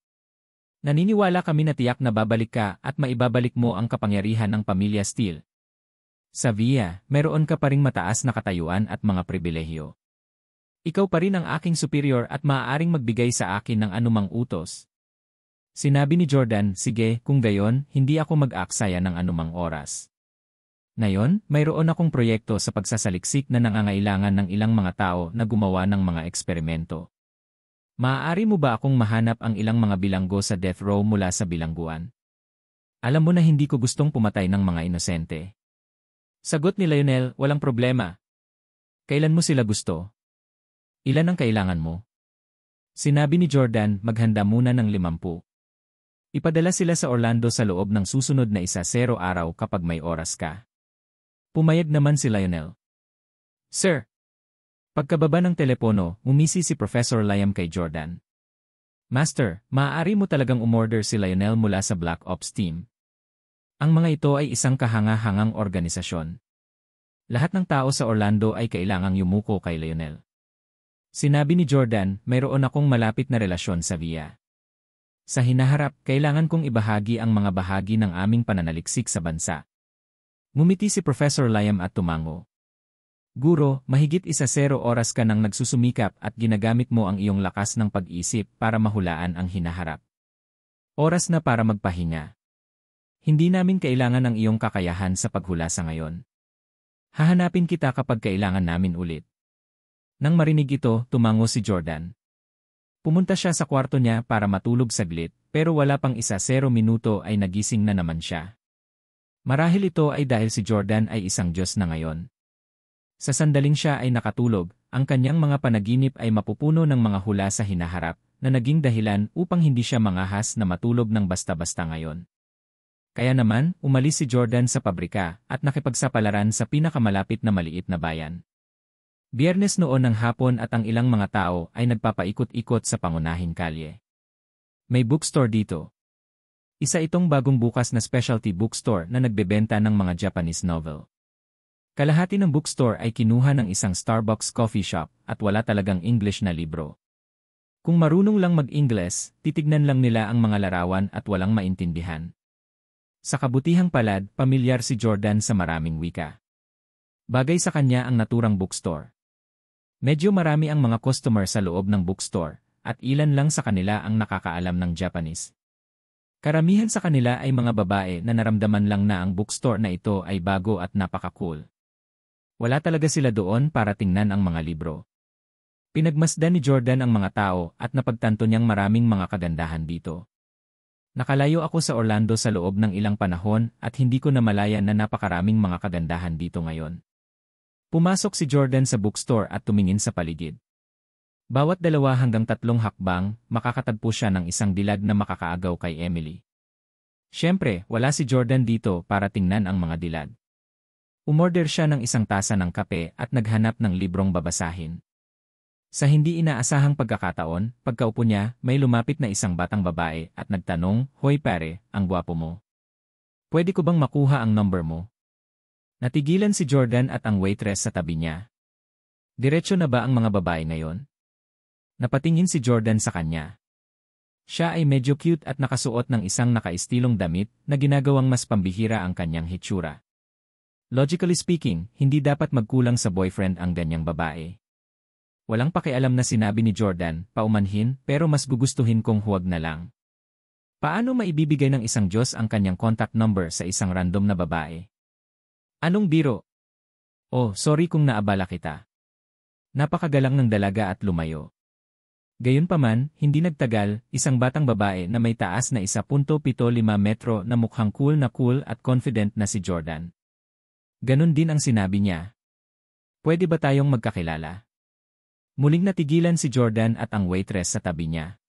Naniniwala kami na tiyak na babalik ka at maibabalik mo ang kapangyarihan ng pamilya Steele. Sa VIA, meron ka pa ring mataas na katayuan at mga pribilehyo. Ikaw pa rin ang aking superior at maaaring magbigay sa akin ng anumang utos." Sinabi ni Jordan, "Sige, kung gayon, hindi ako mag-aksaya ng anumang oras. Ngayon, mayroon akong proyekto sa pagsasaliksik na nangangailangan ng ilang mga tao na gumawa ng mga eksperimento. Maaari mo ba akong mahanap ang ilang mga bilanggo sa death row mula sa bilangguan? Alam mo na hindi ko gustong pumatay ng mga inosente." Sagot ni Lionel, "Walang problema. Kailan mo sila gusto? Ilan ang kailangan mo?" Sinabi ni Jordan, "Maghanda muna ng 50. Ipadala sila sa Orlando sa loob ng susunod na 10 araw kapag may oras ka." Pumayag naman si Lionel. "Sir." Pagkababa ng telepono, umisi si Professor Liam kay Jordan. "Master, maaari mo talagang umorder si Lionel mula sa Black Ops team. Ang mga ito ay isang kahanga-hangang organisasyon. Lahat ng tao sa Orlando ay kailangang yumuko kay Lionel." Sinabi ni Jordan, "Mayroon akong malapit na relasyon sa VIA. Sa hinaharap, kailangan kong ibahagi ang mga bahagi ng aming pananaliksik sa bansa." Ngumiti si Professor Liam at tumango. "Guro, mahigit 10 oras ka nang nagsusumikap at ginagamit mo ang iyong lakas ng pag-isip para mahulaan ang hinaharap. Oras na para magpahinga. Hindi namin kailangan ang iyong kakayahan sa paghula sa ngayon. Hahanapin kita kapag kailangan namin ulit." Nang marinig ito, tumango si Jordan. Pumunta siya sa kwarto niya para matulog saglit, pero wala pang 10 minuto ay nagising na naman siya. Marahil ito ay dahil si Jordan ay isang Diyos na ngayon. Sa sandaling siya ay nakatulog, ang kanyang mga panaginip ay mapupuno ng mga hula sa hinaharap, na naging dahilan upang hindi siya mangahas na matulog ng basta-basta ngayon. Kaya naman, umalis si Jordan sa pabrika at nakipagsapalaran sa pinakamalapit na maliit na bayan. Biyernes noon ng hapon at ang ilang mga tao ay nagpapaikot-ikot sa pangunahing kalye. "May bookstore dito. Isa itong bagong bukas na specialty bookstore na nagbebenta ng mga Japanese novel. Kalahati ng bookstore ay kinuha ng isang Starbucks coffee shop at wala talagang English na libro. Kung marunong lang mag-Ingles, titignan lang nila ang mga larawan at walang maintindihan." Sa kabutihang palad, pamilyar si Jordan sa maraming wika. Bagay sa kanya ang naturang bookstore. Medyo marami ang mga customer sa loob ng bookstore, at ilan lang sa kanila ang nakakaalam ng Japanese. Karamihan sa kanila ay mga babae na naramdaman lang na ang bookstore na ito ay bago at napaka-cool. Wala talaga sila doon para tingnan ang mga libro. Pinagmasdan ni Jordan ang mga tao at napagtanto niyang maraming mga kagandahan dito. "Nakalayo ako sa Orlando sa loob ng ilang panahon at hindi ko namalayan na napakaraming mga kagandahan dito ngayon." Pumasok si Jordan sa bookstore at tumingin sa paligid. Bawat 2 hanggang 3 hakbang, makakatagpo siya ng isang dilag na makakaagaw kay Emily. Siyempre, wala si Jordan dito para tingnan ang mga dilag. Umorder siya ng isang tasa ng kape at naghanap ng librong babasahin. Sa hindi inaasahang pagkakataon, pagkaupo niya, may lumapit na isang batang babae at nagtanong, "Hoy pare, ang gwapo mo. Pwede ko bang makuha ang number mo?" Natigilan si Jordan at ang waitress sa tabi niya. Diretso na ba ang mga babae ngayon? Napatingin si Jordan sa kanya. Siya ay medyo cute at nakasuot ng isang nakaistilong damit na ginagawang mas pambihira ang kanyang hitsura. Logically speaking, hindi dapat magkulang sa boyfriend ang ganyang babae. Walang pakialam na sinabi ni Jordan, paumanhin, pero mas gugustuhin kong huwag na lang. Paano maibibigay ng isang Diyos ang kanyang contact number sa isang random na babae? Anong biro? Oh, sorry kung naabala kita. Napakagalang ng dalaga at lumayo. Gayunpaman, hindi nagtagal, isang batang babae na may taas na 1.75 metro na mukhang cool at confident na si Jordan. Ganon din ang sinabi niya. Pwede ba tayong magkakilala? Muling natigilan si Jordan at ang waitress sa tabi niya.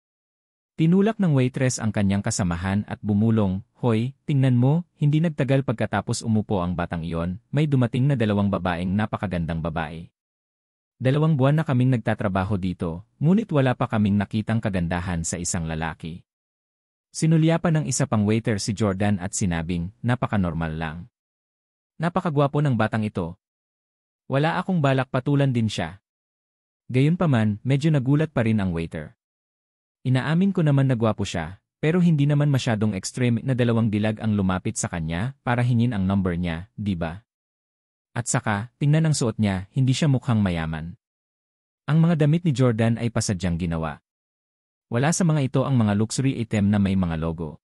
Tinulak ng waitress ang kanyang kasamahan at bumulong, "Hoy, tingnan mo," hindi nagtagal pagkatapos umupo ang batang iyon, may dumating na dalawang babaeng napakagandang babae. 2 buwan na kaming nagtatrabaho dito, ngunit wala pa kaming nakitang kagandahan sa isang lalaki. Sinulyapan ng isa pang waiter si Jordan at sinabing, napaka-normal lang. Napakagwapo ng batang ito. Wala akong balak patulan din siya. Gayunpaman, medyo nagulat pa rin ang waiter. Inaamin ko naman na gwapo siya, pero hindi naman masyadong extreme na 2 dilag ang lumapit sa kanya para hingin ang number niya, di ba? At saka, tingnan ang suot niya, hindi siya mukhang mayaman. Ang mga damit ni Jordan ay pasadyang ginawa. Wala sa mga ito ang mga luxury item na may mga logo.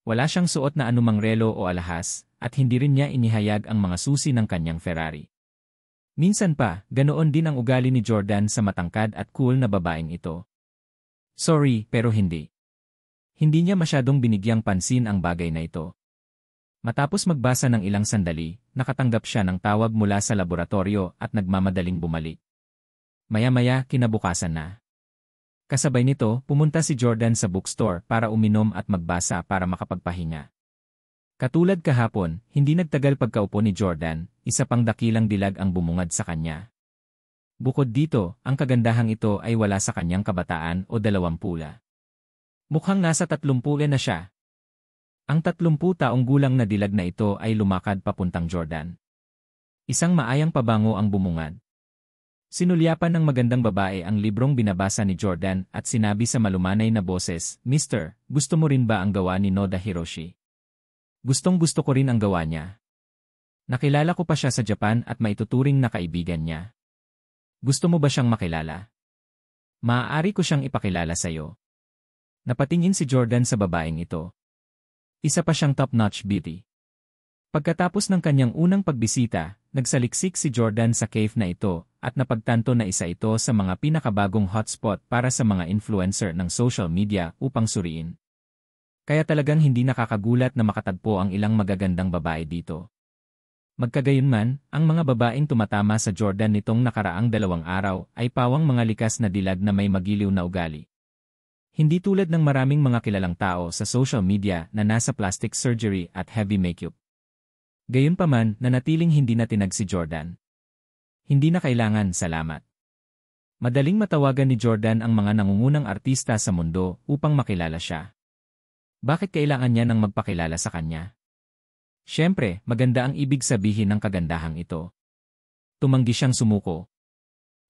Wala siyang suot na anumang relo o alahas, at hindi rin niya inihayag ang mga susi ng kanyang Ferrari. Minsan pa, ganoon din ang ugali ni Jordan sa matangkad at cool na babaeng ito. Sorry, pero hindi. Hindi niya masyadong binigyang pansin ang bagay na ito. Matapos magbasa ng ilang sandali, nakatanggap siya ng tawag mula sa laboratorio at nagmamadaling bumalik. Maya-maya, kinabukasan na. Kasabay nito, pumunta si Jordan sa bookstore para uminom at magbasa para makapagpahinga. Katulad kahapon, hindi nagtagal pagkaupo ni Jordan, isa pang dakilang dilag ang bumungad sa kanya. Bukod dito, ang kagandahang ito ay wala sa kanyang kabataan o 20. Mukhang nasa 30 na siya. Ang 30 taong gulang na dilag na ito ay lumakad papuntang Jordan. Isang maayang pabango ang bumungad. Sinulyapan ng magandang babae ang librong binabasa ni Jordan at sinabi sa malumanay na boses, "Mister, gusto mo rin ba ang gawa ni Noda Hiroshi? Gustong-gusto ko rin ang gawa niya. Nakilala ko pa siya sa Japan at maituturing na kaibigan niya. Gusto mo ba siyang makilala? Maaari ko siyang ipakilala sa iyo." Napatingin si Jordan sa babaeng ito. Isa pa siyang top-notch beauty. Pagkatapos ng kanyang unang pagbisita, nagsaliksik si Jordan sa cave na ito at napagtanto na isa ito sa mga pinakabagong hotspot para sa mga influencer ng social media upang suriin. Kaya talagang hindi nakakagulat na makatagpo ang ilang magagandang babae dito. Magkagayunman, ang mga babaeng tumatama sa Jordan nitong nakaraang 2 araw ay pawang mga likas na dilag na may magiliw na ugali. Hindi tulad ng maraming mga kilalang tao sa social media na nasa plastic surgery at heavy makeup. Gayunpaman, nanatiling hindi na tinag si Jordan. Hindi na kailangan, salamat. Madaling matawagan ni Jordan ang mga nangungunang artista sa mundo upang makilala siya. Bakit kailangan niya nang magpakilala sa kanya? Siyempre, maganda ang ibig sabihin ng kagandahang ito. Tumanggi siyang sumuko.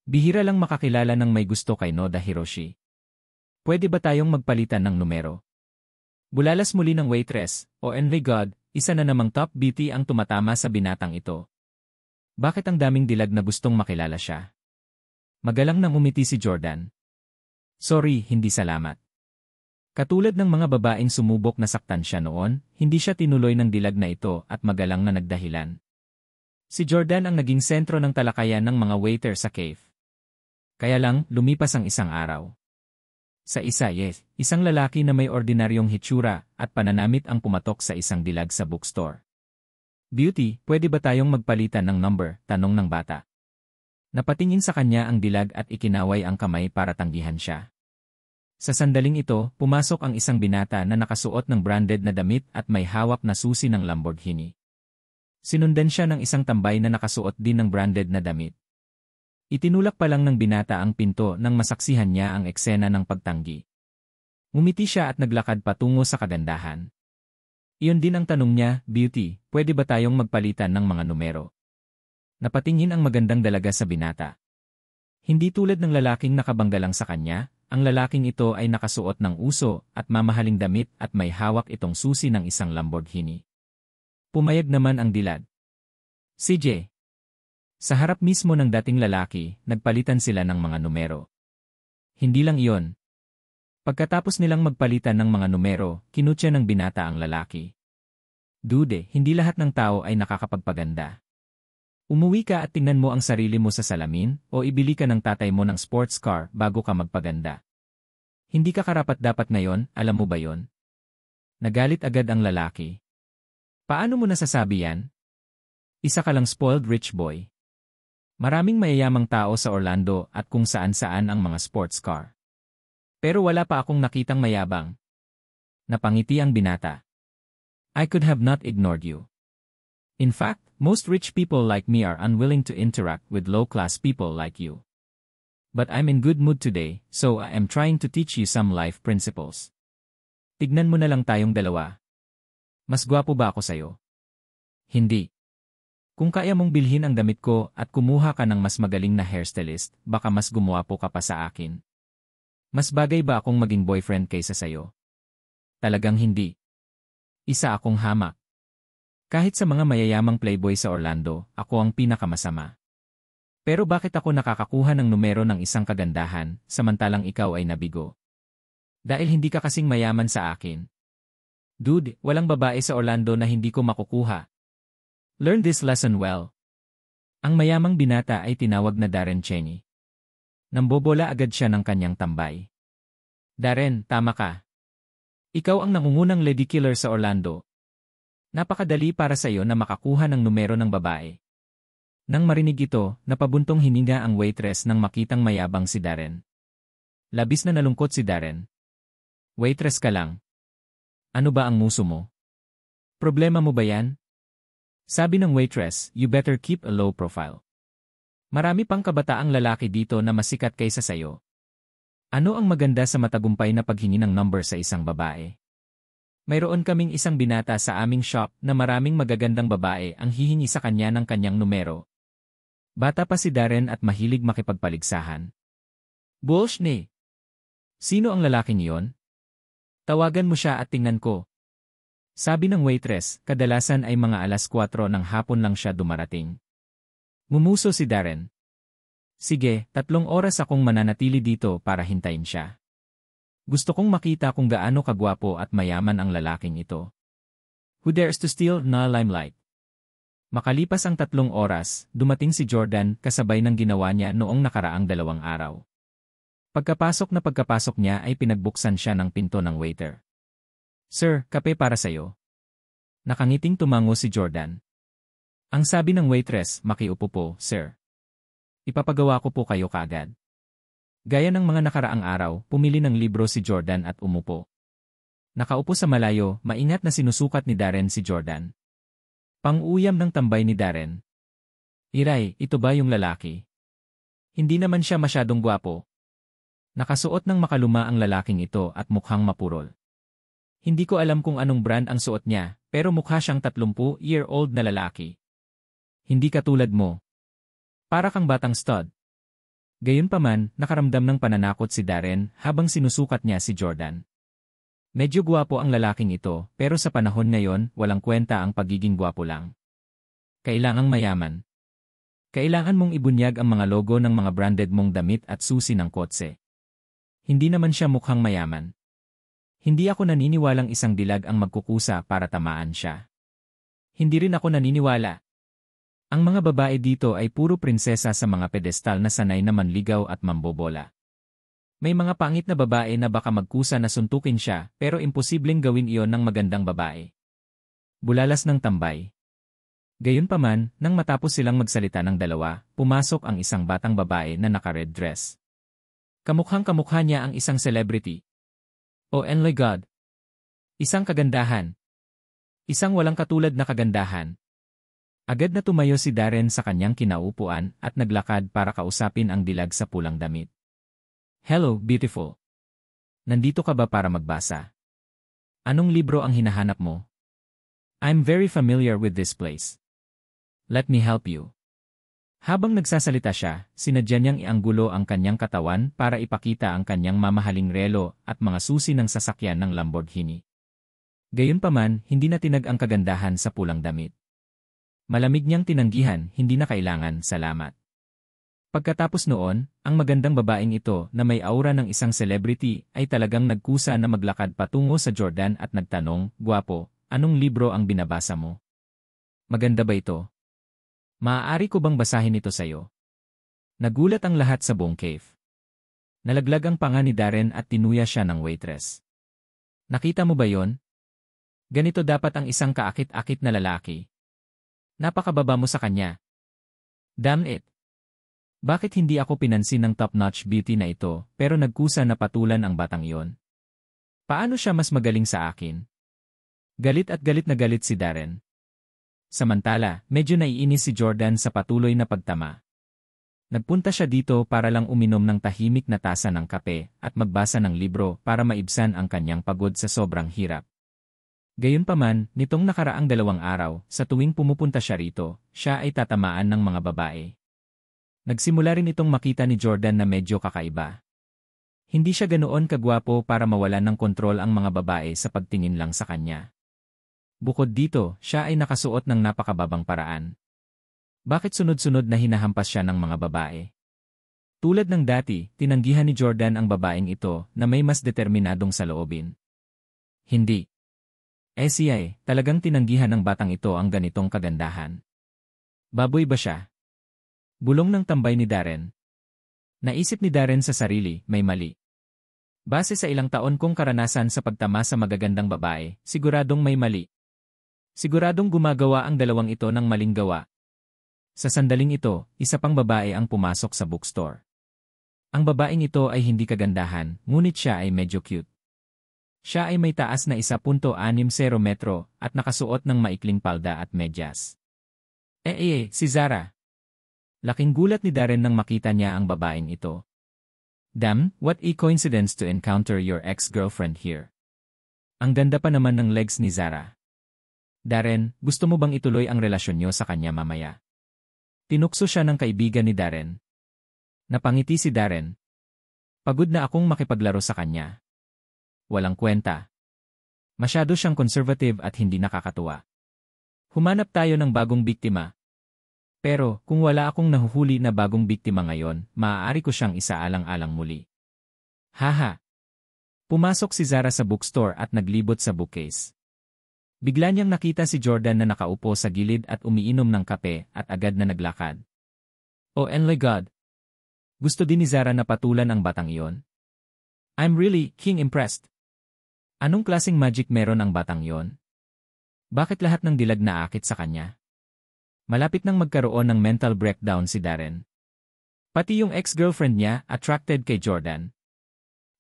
Bihira lang makakilala ng may gusto kay Noda Hiroshi. Pwede ba tayong magpalitan ng numero? Bulalas muli ng waitress, "Oh my God, isa na namang top beauty ang tumatama sa binatang ito. Bakit ang daming dilag na gustong makilala siya?" Magalang nang umiti si Jordan. "Sorry, hindi salamat." Katulad ng mga babaeng sumubok na saktan siya noon, hindi siya tinuloy ng dilag na ito at magalang na nagdahilan. Si Jordan ang naging sentro ng talakayan ng mga waiter sa cave. Kaya lang, lumipas ang isang araw. Sa isang lalaki na may ordinaryong hitsura at pananamit ang pumatok sa isang dilag sa bookstore. "Beauty, pwede ba tayong magpalitan ng number?" tanong ng bata. Napatingin sa kanya ang dilag at ikinaway ang kamay para tanggihan siya. Sa sandaling ito, pumasok ang isang binata na nakasuot ng branded na damit at may hawak na susi ng Lamborghini. Sinundan siya ng isang tambay na nakasuot din ng branded na damit. Itinulak pa lang ng binata ang pinto nang masaksihan niya ang eksena ng pagtanggi. Ngumiti siya at naglakad patungo sa kagandahan. Iyon din ang tanong niya, "Beauty, pwede ba tayong magpalitan ng mga numero?" Napatingin ang magandang dalaga sa binata. Hindi tulad ng lalaking nakabanggalang sa kanya, ang lalaking ito ay nakasuot ng uso at mamahaling damit at may hawak itong susi ng isang Lamborghini. Pumayag naman ang dilag. CJ. Sa harap mismo ng dating lalaki, nagpalitan sila ng mga numero. Hindi lang iyon. Pagkatapos nilang magpalitan ng mga numero, kinutya ng binata ang lalaki. Dude, hindi lahat ng tao ay nakakapagpaganda. Umuwi ka at tingnan mo ang sarili mo sa salamin o ibili ka ng tatay mo ng sports car bago ka magpaganda. Hindi ka karapat-dapat ngayon, alam mo ba yon? Nagalit agad ang lalaki. Paano mo nasasabi yan? Isa ka lang spoiled rich boy. Maraming mayayamang tao sa Orlando at kung saan-saan ang mga sports car. Pero wala pa akong nakitang mayabang. Napangiti ang binata. I could have not ignored you. In fact, most rich people like me are unwilling to interact with low-class people like you. But I'm in good mood today, so I am trying to teach you some life principles. Tignan mo na lang tayong dalawa. Mas gwapo ba ako sa'yo? Hindi. Kung kaya mong bilhin ang damit ko at kumuha ka ng mas magaling na hairstylist, baka mas gumwapo ka pa sa akin. Mas bagay ba akong maging boyfriend kaysa sa'yo? Talagang hindi. Isa akong hamak. Kahit sa mga mayayamang playboy sa Orlando, ako ang pinakamasama. Pero bakit ako nakakakuha ng numero ng isang kagandahan, samantalang ikaw ay nabigo? Dahil hindi ka kasing mayaman sa akin. Dude, walang babae sa Orlando na hindi ko makukuha. Learn this lesson well. Ang mayamang binata ay tinawag na Darren Cheney. Nambobola agad siya ng kanyang tambay. Darren, tama ka. Ikaw ang nangungunang lady killer sa Orlando. Napakadali para sa iyo na makakuha ng numero ng babae. Nang marinig ito, napabuntong hininga ang waitress nang makitang mayabang si Darren. Labis na nalungkot si Darren. Waitress ka lang. Ano ba ang muso mo? Problema mo ba yan? Sabi ng waitress, you better keep a low profile. Marami pang kabataang lalaki dito na masikat kaysa sayo. Ano ang maganda sa matagumpay na paghingi ng number sa isang babae? Mayroon kaming isang binata sa aming shop na maraming magagandang babae ang hihingi sa kanya ng kanyang numero. Bata pa si Darren at mahilig makipagpaligsahan. Bullshit! Sino ang lalaking iyon? Tawagan mo siya at tingnan ko. Sabi ng waitress, kadalasan ay mga 4:00 ng hapon lang siya dumarating. Mumuso si Darren. Sige, 3 oras akong mananatili dito para hintayin siya. Gusto kong makita kung gaano kagwapo at mayaman ang lalaking ito. Who dares to steal na limelight? Makalipas ang 3 oras, dumating si Jordan kasabay ng ginawa niya noong nakaraang 2 araw. Pagkapasok niya ay pinagbuksan siya ng pinto ng waiter. Sir, kape para sayo. Nakangiting tumango si Jordan. Ang sabi ng waitress, makiupo po, sir. Ipapagawa ko po kayo kaagad. Gaya ng mga nakaraang araw, pumili ng libro si Jordan at umupo. Nakaupo sa malayo, maingat na sinusukat ni Darren si Jordan. Pang-uyam ng tambay ni Darren. Iray, ito ba yung lalaki? Hindi naman siya masyadong gwapo. Nakasuot ng makaluma ang lalaking ito at mukhang mapurol. Hindi ko alam kung anong brand ang suot niya, pero mukha siyang 30-year-old na lalaki. Hindi katulad mo. Para kang batang stud. Gayunpaman, nakaramdam ng pananakot si Darren habang sinusukat niya si Jordan. Medyo gwapo ang lalaking ito, pero sa panahon ngayon, walang kwenta ang pagiging gwapo lang. Kailangang mayaman. Kailangan mong ibunyag ang mga logo ng mga branded mong damit at susi ng kotse. Hindi naman siya mukhang mayaman. Hindi ako naniniwalang isang dilag ang magkukusa para tamaan siya. Hindi rin ako naniniwala. Ang mga babae dito ay puro prinsesa sa mga pedestal na sanay na manligaw at mambobola. May mga pangit na babae na baka magkusa na suntukin siya pero imposibleng gawin iyon ng magandang babae. Bulalas ng tambay. Gayunpaman, nang matapos silang magsalita ng dalawa, pumasok ang isang batang babae na naka-red dress. Kamukhang-kamukha niya ang isang celebrity. Oh my God! Isang kagandahan. Isang walang katulad na kagandahan. Agad na tumayo si Darren sa kanyang kinaupuan at naglakad para kausapin ang dilag sa pulang damit. Hello, beautiful. Nandito ka ba para magbasa? Anong libro ang hinahanap mo? I'm very familiar with this place. Let me help you. Habang nagsasalita siya, sinadya niyang ianggulo ang kanyang katawan para ipakita ang kanyang mamahaling relo at mga susi ng sasakyan ng Lamborghini. Gayunpaman, hindi na tinag ang kagandahan sa pulang damit. Malamig niyang tinanggihan, hindi na kailangan, salamat. Pagkatapos noon, ang magandang babaeng ito na may aura ng isang celebrity ay talagang nagkusa na maglakad patungo sa Jordan at nagtanong, "Gwapo, anong libro ang binabasa mo? Maganda ba ito? Maaari ko bang basahin ito sa'yo?" Nagulat ang lahat sa buong cave. Nalaglag ang panga ni Darren at tinuya siya ng waitress. "Nakita mo ba yon? Ganito dapat ang isang kaakit-akit na lalaki. Napakababa mo sa kanya. Damn it! Bakit hindi ako pinansin ng top-notch beauty na ito pero nagkusa na patulan ang batang iyon? Paano siya mas magaling sa akin?" Galit na galit si Darren. Samantala, medyo naiinis si Jordan sa patuloy na pagtama. Nagpunta siya dito para lang uminom ng tahimik na tasa ng kape at magbasa ng libro para maibsan ang kanyang pagod sa sobrang hirap. Gayunpaman, nitong nakaraang 2 araw, sa tuwing pumupunta siya rito, siya ay tatamaan ng mga babae. Nagsimula rin itong makita ni Jordan na medyo kakaiba. Hindi siya ganoon kagwapo para mawalan ng kontrol ang mga babae sa pagtingin lang sa kanya. Bukod dito, siya ay nakasuot ng napakababang paraan. Bakit sunod-sunod na hinahampas siya ng mga babae? Tulad ng dati, tinanggihan ni Jordan ang babaeng ito na may mas determinadong saloobin. Hindi. Siya talagang tinanggihan ng batang ito ang ganitong kagandahan. Baboy ba siya? Bulong ng tambay ni Darren. Naisip ni Darren sa sarili, may mali. Base sa ilang taon kong karanasan sa pagtama sa magagandang babae, siguradong may mali. Siguradong gumagawa ang dalawang ito ng maling gawa. Sa sandaling ito, isa pang babae ang pumasok sa bookstore. Ang babaeng ito ay hindi kagandahan, ngunit siya ay medyo cute. Siya ay may taas na 1.60 metro at nakasuot ng maikling palda at medyas. Si Zara. Laking gulat ni Darren nang makita niya ang babaeng ito. Damn, what a coincidence to encounter your ex-girlfriend here. Ang ganda pa naman ng legs ni Zara. Darren, gusto mo bang ituloy ang relasyon niyo sa kanya mamaya? Tinukso siya ng kaibigan ni Darren. Napangiti si Darren. Pagod na akong makipaglaro sa kanya. Walang kwenta. Masyado siyang conservative at hindi nakakatuwa. Humanap tayo ng bagong biktima. Pero, kung wala akong nahuhuli na bagong biktima ngayon, maaari ko siyang isaalang-alang muli. Haha. Pumasok si Zara sa bookstore at naglibot sa bookcase. Bigla niyang nakita si Jordan na nakaupo sa gilid at umiinom ng kape at agad na naglakad. Oh my God! Gusto din ni Zara na patulan ang batang iyon. I'm really, impressed. Anong klaseng magic meron ang batang iyon? Bakit lahat ng dilag na akit sa kanya? Malapit nang magkaroon ng mental breakdown si Darren. Pati yung ex-girlfriend niya, attracted kay Jordan.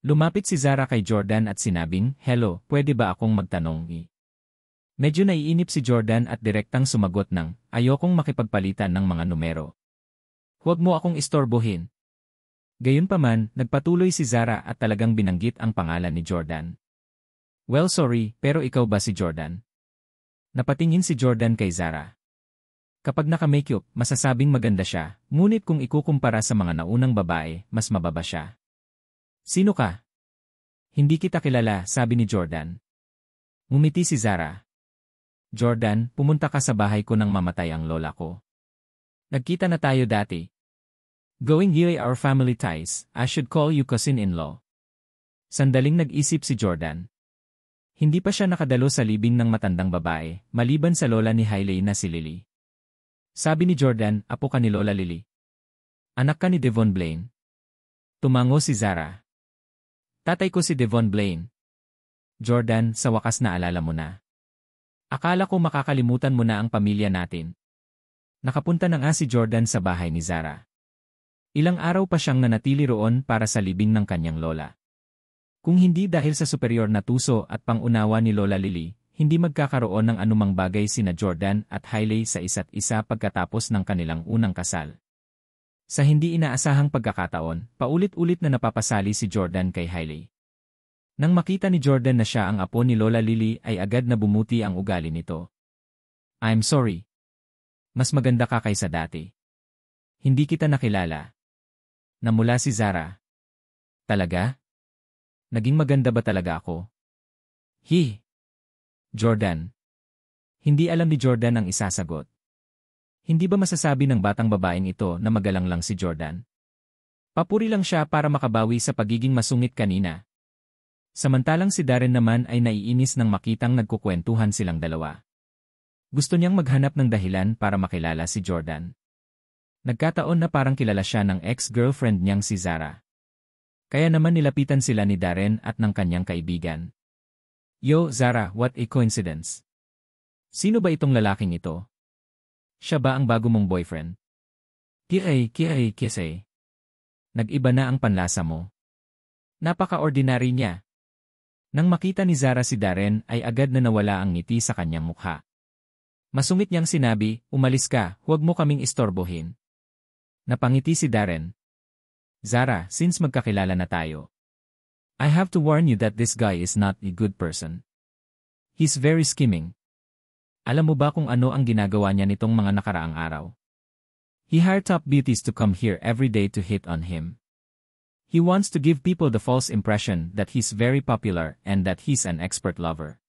Lumapit si Zara kay Jordan at sinabing, "Hello, pwede ba akong magtanong?" Medyo naiinip si Jordan at direktang sumagot ng, "Ayokong makipagpalitan ng mga numero. Huwag mo akong istorbohin." Gayunpaman, nagpatuloy si Zara at talagang binanggit ang pangalan ni Jordan. "Well, sorry, pero ikaw ba si Jordan?" Napatingin si Jordan kay Zara. Kapag naka-makeup, masasabing maganda siya, ngunit kung ikukumpara sa mga naunang babae, mas mababa siya. "Sino ka?" "Hindi kita kilala," sabi ni Jordan. Ngumiti si Zara. "Jordan, pumunta ka sa bahay ko nang mamatay ang lola ko. Nagkita na tayo dati. Going via our family ties, I should call you cousin-in-law." Sandaling nag-isip si Jordan. Hindi pa siya nakadalo sa libing ng matandang babae, maliban sa lola ni Hailey na si Lily. Sabi ni Jordan, "Apo ka ni Lola Lily. Anak ka ni Devon Blaine." Tumango si Zara. "Tatay ko si Devon Blaine." "Jordan, sa wakas naalala mo na. Akala ko makakalimutan mo na ang pamilya natin." Nakapunta na nga si Jordan sa bahay ni Zara. Ilang araw pa siyang nanatili roon para sa libing ng kanyang lola. Kung hindi dahil sa superior na tuso at pangunawa ni Lola Lily, hindi magkakaroon ng anumang bagay sina Jordan at Hailey sa isa't isa pagkatapos ng kanilang unang kasal. Sa hindi inaasahang pagkakataon, paulit-ulit na napapasali si Jordan kay Hailey. Nang makita ni Jordan na siya ang apo ni Lola Lily ay agad na bumuti ang ugali nito. "I'm sorry. Mas maganda ka kaysa dati. Hindi kita nakilala. Namula si Zara. Talaga? Naging maganda ba talaga ako? Jordan. Hindi alam ni Jordan ang isasagot. Hindi ba masasabi ng batang babaeng ito na magalang lang si Jordan? Papuri lang siya para makabawi sa pagiging masungit kanina. Samantalang si Darren naman ay naiinis nang makitang nagkukwentuhan silang dalawa. Gusto niyang maghanap ng dahilan para makilala si Jordan. Nagkataon na parang kilala siya ng ex-girlfriend niyang si Zara. Kaya naman nilapitan sila ni Darren at ng kanyang kaibigan. Yo, Zara, what a coincidence. Sino ba itong lalaking ito? Siya ba ang bago mong boyfriend? Kisay. Nag-iba na ang panlasa mo. Napaka-ordinary niya. Nang makita ni Zara si Darren ay agad na nawala ang ngiti sa kanyang mukha. Masungit niyang sinabi, umalis ka, huwag mo kaming istorbohin. Napangiti si Darren. Zara, since magkakilala na tayo. I have to warn you that this guy is not a good person. He's very scheming. Alam mo ba kung ano ang ginagawa niya nitong mga nakaraang araw? He hired top beauties to come here every day to hit on him. He wants to give people the false impression that he's very popular and that he's an expert lover.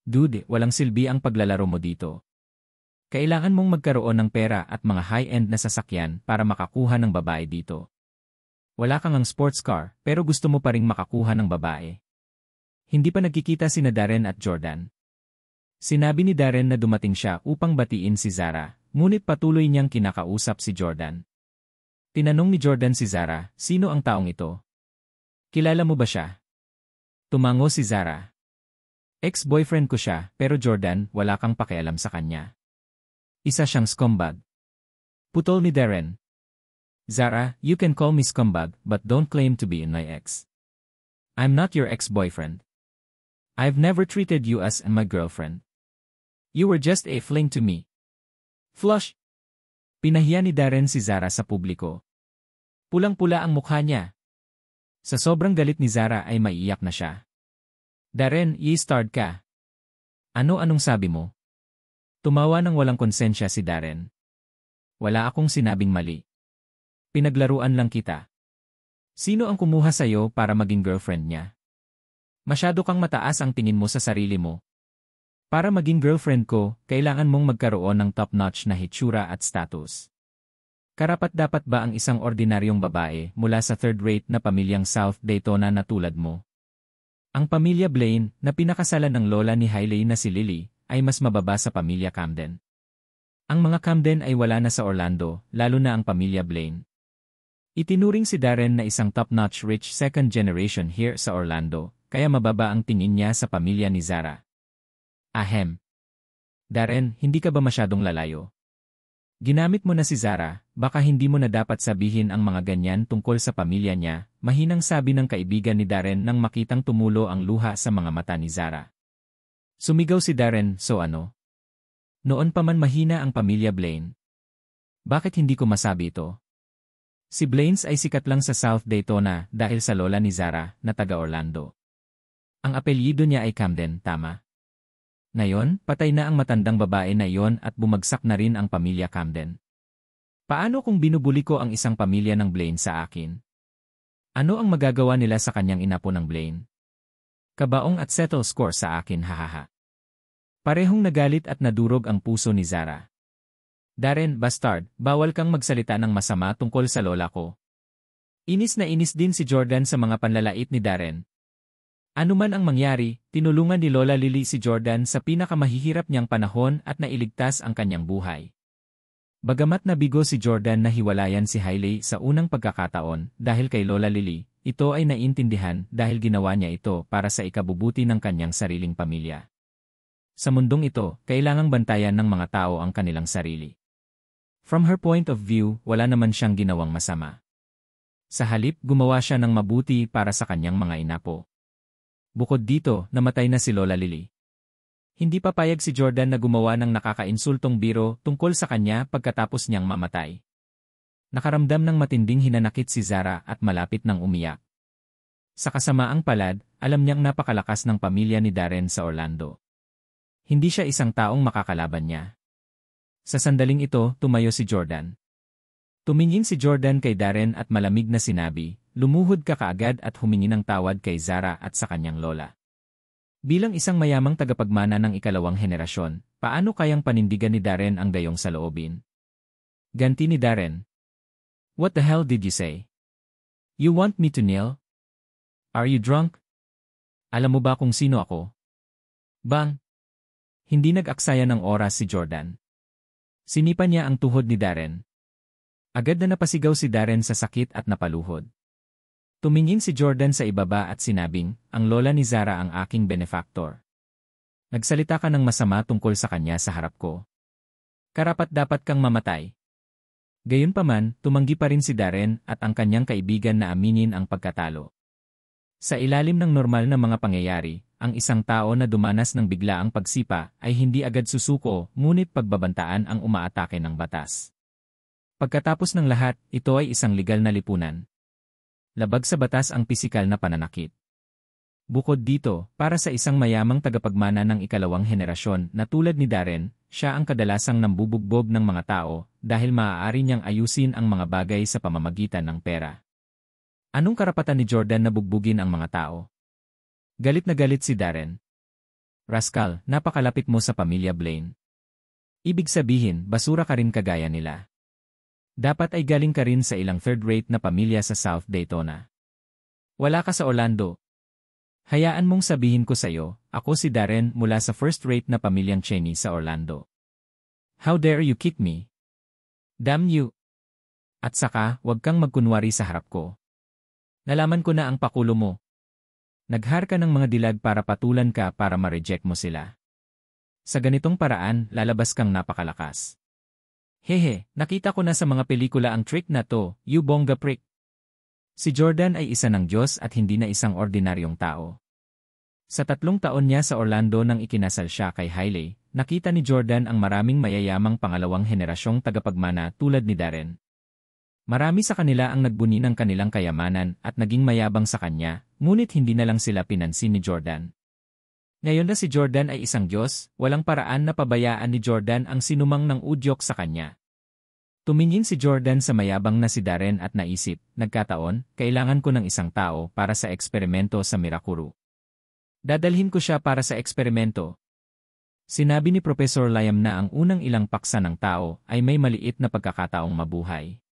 Dude, walang silbi ang paglalaro mo dito. Kailangan mong magkaroon ng pera at mga high-end na sasakyan para makakuha ng babae dito. Wala kang ang sports car pero gusto mo pa ring makakuha ng babae. Hindi pa nagkikita sina Darren at Jordan. Sinabi ni Darren na dumating siya upang batiin si Zara, ngunit patuloy niyang kinakausap si Jordan. Tinanong ni Jordan si Zara, sino ang taong ito? Kilala mo ba siya? Tumango si Zara. Ex-boyfriend ko siya, pero Jordan, wala kang pakialam sa kanya. Isa siyang scumbag. Putol ni Darren. Zara, you can call me scumbag, but don't claim to be my ex. I'm not your ex-boyfriend. I've never treated you as my girlfriend. You were just a fling to me. Flush! Pinahiya ni Darren si Zara sa publiko. Pulang-pula ang mukha niya. Sa sobrang galit ni Zara ay maiiyak na siya. Darren, i-starred ka. Anong sabi mo? Tumawa ng walang konsensya si Darren. Wala akong sinabing mali. Pinaglaruan lang kita. Sino ang kumuha sa'yo para maging girlfriend niya? Masyado kang mataas ang tingin mo sa sarili mo. Para maging girlfriend ko, kailangan mong magkaroon ng top-notch na hitsura at status. Karapat-dapat ba ang isang ordinaryong babae mula sa third-rate na pamilyang South Daytona na tulad mo? Ang pamilya Blaine, na pinakasalan ng lola ni Hailey na si Lily, ay mas mababa sa pamilya Camden. Ang mga Camden ay wala na sa Orlando, lalo na ang pamilya Blaine. Itinuring si Darren na isang top-notch rich second generation here sa Orlando, kaya mababa ang tingin niya sa pamilya ni Zara. Ahem. Darren, hindi ka ba masyadong lalayo? Ginamit mo na si Zara, baka hindi mo na dapat sabihin ang mga ganyan tungkol sa pamilya niya, mahinang sabi ng kaibigan ni Darren nang makitang tumulo ang luha sa mga mata ni Zara. Sumigaw si Darren, so ano? Noon pa man mahina ang pamilya Blaine. Bakit hindi ko masabi ito? Si Blaines ay sikat lang sa South Daytona dahil sa lola ni Zara na taga Orlando. Ang apelyido niya ay Camden, tama? Ngayon, patay na ang matandang babae na iyon at bumagsak na rin ang pamilya Camden. Paano kung binubuli ko ang isang pamilya ng Blaine sa akin? Ano ang magagawa nila sa kanyang inapo ng Blaine? Kabaong at settle score sa akin, hahaha. Parehong nagalit at nadurog ang puso ni Zara. Darren, bastard, bawal kang magsalita ng masama tungkol sa lola ko. Inis na inis din si Jordan sa mga panlalait ni Darren. Ano man ang mangyari, tinulungan ni Lola Lily si Jordan sa pinakamahihirap niyang panahon at nailigtas ang kanyang buhay. Bagamat nabigo si Jordan na hiwalayan si Hailey sa unang pagkakataon dahil kay Lola Lily, ito ay naiintindihan dahil ginawa niya ito para sa ikabubuti ng kanyang sariling pamilya. Sa mundong ito, kailangang bantayan ng mga tao ang kanilang sarili. From her point of view, wala naman siyang ginawang masama. Sa halip, gumawa siya ng mabuti para sa kanyang mga inapo. Bukod dito, namatay na si Lola Lily. Hindi papayag si Jordan na gumawa ng nakakainsultong biro tungkol sa kanya pagkatapos niyang mamatay. Nakaramdam ng matinding hinanakit si Zara at malapit nang umiyak. Sa kasamaang palad, alam niyang napakalakas ng pamilya ni Darren sa Orlando. Hindi siya isang taong makakalaban niya. Sa sandaling ito, tumayo si Jordan. Tumingin si Jordan kay Darren at malamig na sinabi, lumuhod ka kaagad at humingi ng tawad kay Zara at sa kanyang lola. Bilang isang mayamang tagapagmana ng ikalawang henerasyon, paano kayang panindigan ni Darren ang gayong saloobin? Ganti ni Darren. What the hell did you say? You want me to kneel? Are you drunk? Alam mo ba kung sino ako? Bang! Hindi nag-aksaya ng oras si Jordan. Sinipa niya ang tuhod ni Darren. Agad na napasigaw si Darren sa sakit at napaluhod. Tumingin si Jordan sa ibaba at sinabing, ang lola ni Zara ang aking benefactor. Nagsalita ka ng masama tungkol sa kanya sa harap ko. Karapat-dapat kang mamatay. Gayunpaman, tumanggi pa rin si Darren at ang kanyang kaibigan na aminin ang pagkatalo. Sa ilalim ng normal na mga pangyayari, ang isang tao na dumanas ng biglaang pagsipa ay hindi agad susuko ngunit pagbabantaan ang umaatake ng batas. Pagkatapos ng lahat, ito ay isang legal na lipunan. Labag sa batas ang pisikal na pananakit. Bukod dito, para sa isang mayamang tagapagmana ng ikalawang henerasyon na tulad ni Darren, siya ang kadalasang nambubugbog ng mga tao dahil maaari niyang ayusin ang mga bagay sa pamamagitan ng pera. Anong karapatan ni Jordan na bugbugin ang mga tao? Galit na galit si Darren. Rascal, napakalapit mo sa pamilya Blaine. Ibig sabihin, basura ka rin kagaya nila. Dapat ay galing ka rin sa ilang third-rate na pamilya sa South Daytona. Wala ka sa Orlando. Hayaan mong sabihin ko sa iyo, ako si Darren mula sa first-rate na pamilyang Cheney sa Orlando. How dare you kick me? Damn you! At saka, huwag kang magkunwari sa harap ko. Nalaman ko na ang pakulo mo. Naghar ka ng mga dilag para patulan ka para ma-reject mo sila. Sa ganitong paraan, lalabas kang napakalakas. Hehe, nakita ko na sa mga pelikula ang trick na to, you bongga prick. Si Jordan ay isa ng Diyos at hindi na isang ordinaryong tao. Sa 3 taon niya sa Orlando nang ikinasal siya kay Hailey, nakita ni Jordan ang maraming mayayamang pangalawang henerasyong tagapagmana tulad ni Darren. Marami sa kanila ang nagbuni ng kanilang kayamanan at naging mayabang sa kanya, ngunit hindi na lang sila pinansin ni Jordan. Ngayon na si Jordan ay isang Diyos, walang paraan na pabayaan ni Jordan ang sinumang nang udyok sa kanya. Tumingin si Jordan sa mayabang na si Darren at naisip, nagkataon, kailangan ko ng isang tao para sa eksperimento sa Mirakuru. Dadalhin ko siya para sa eksperimento. Sinabi ni Professor Liam na ang unang ilang paksa ng tao ay may maliit na pagkakataong mabuhay.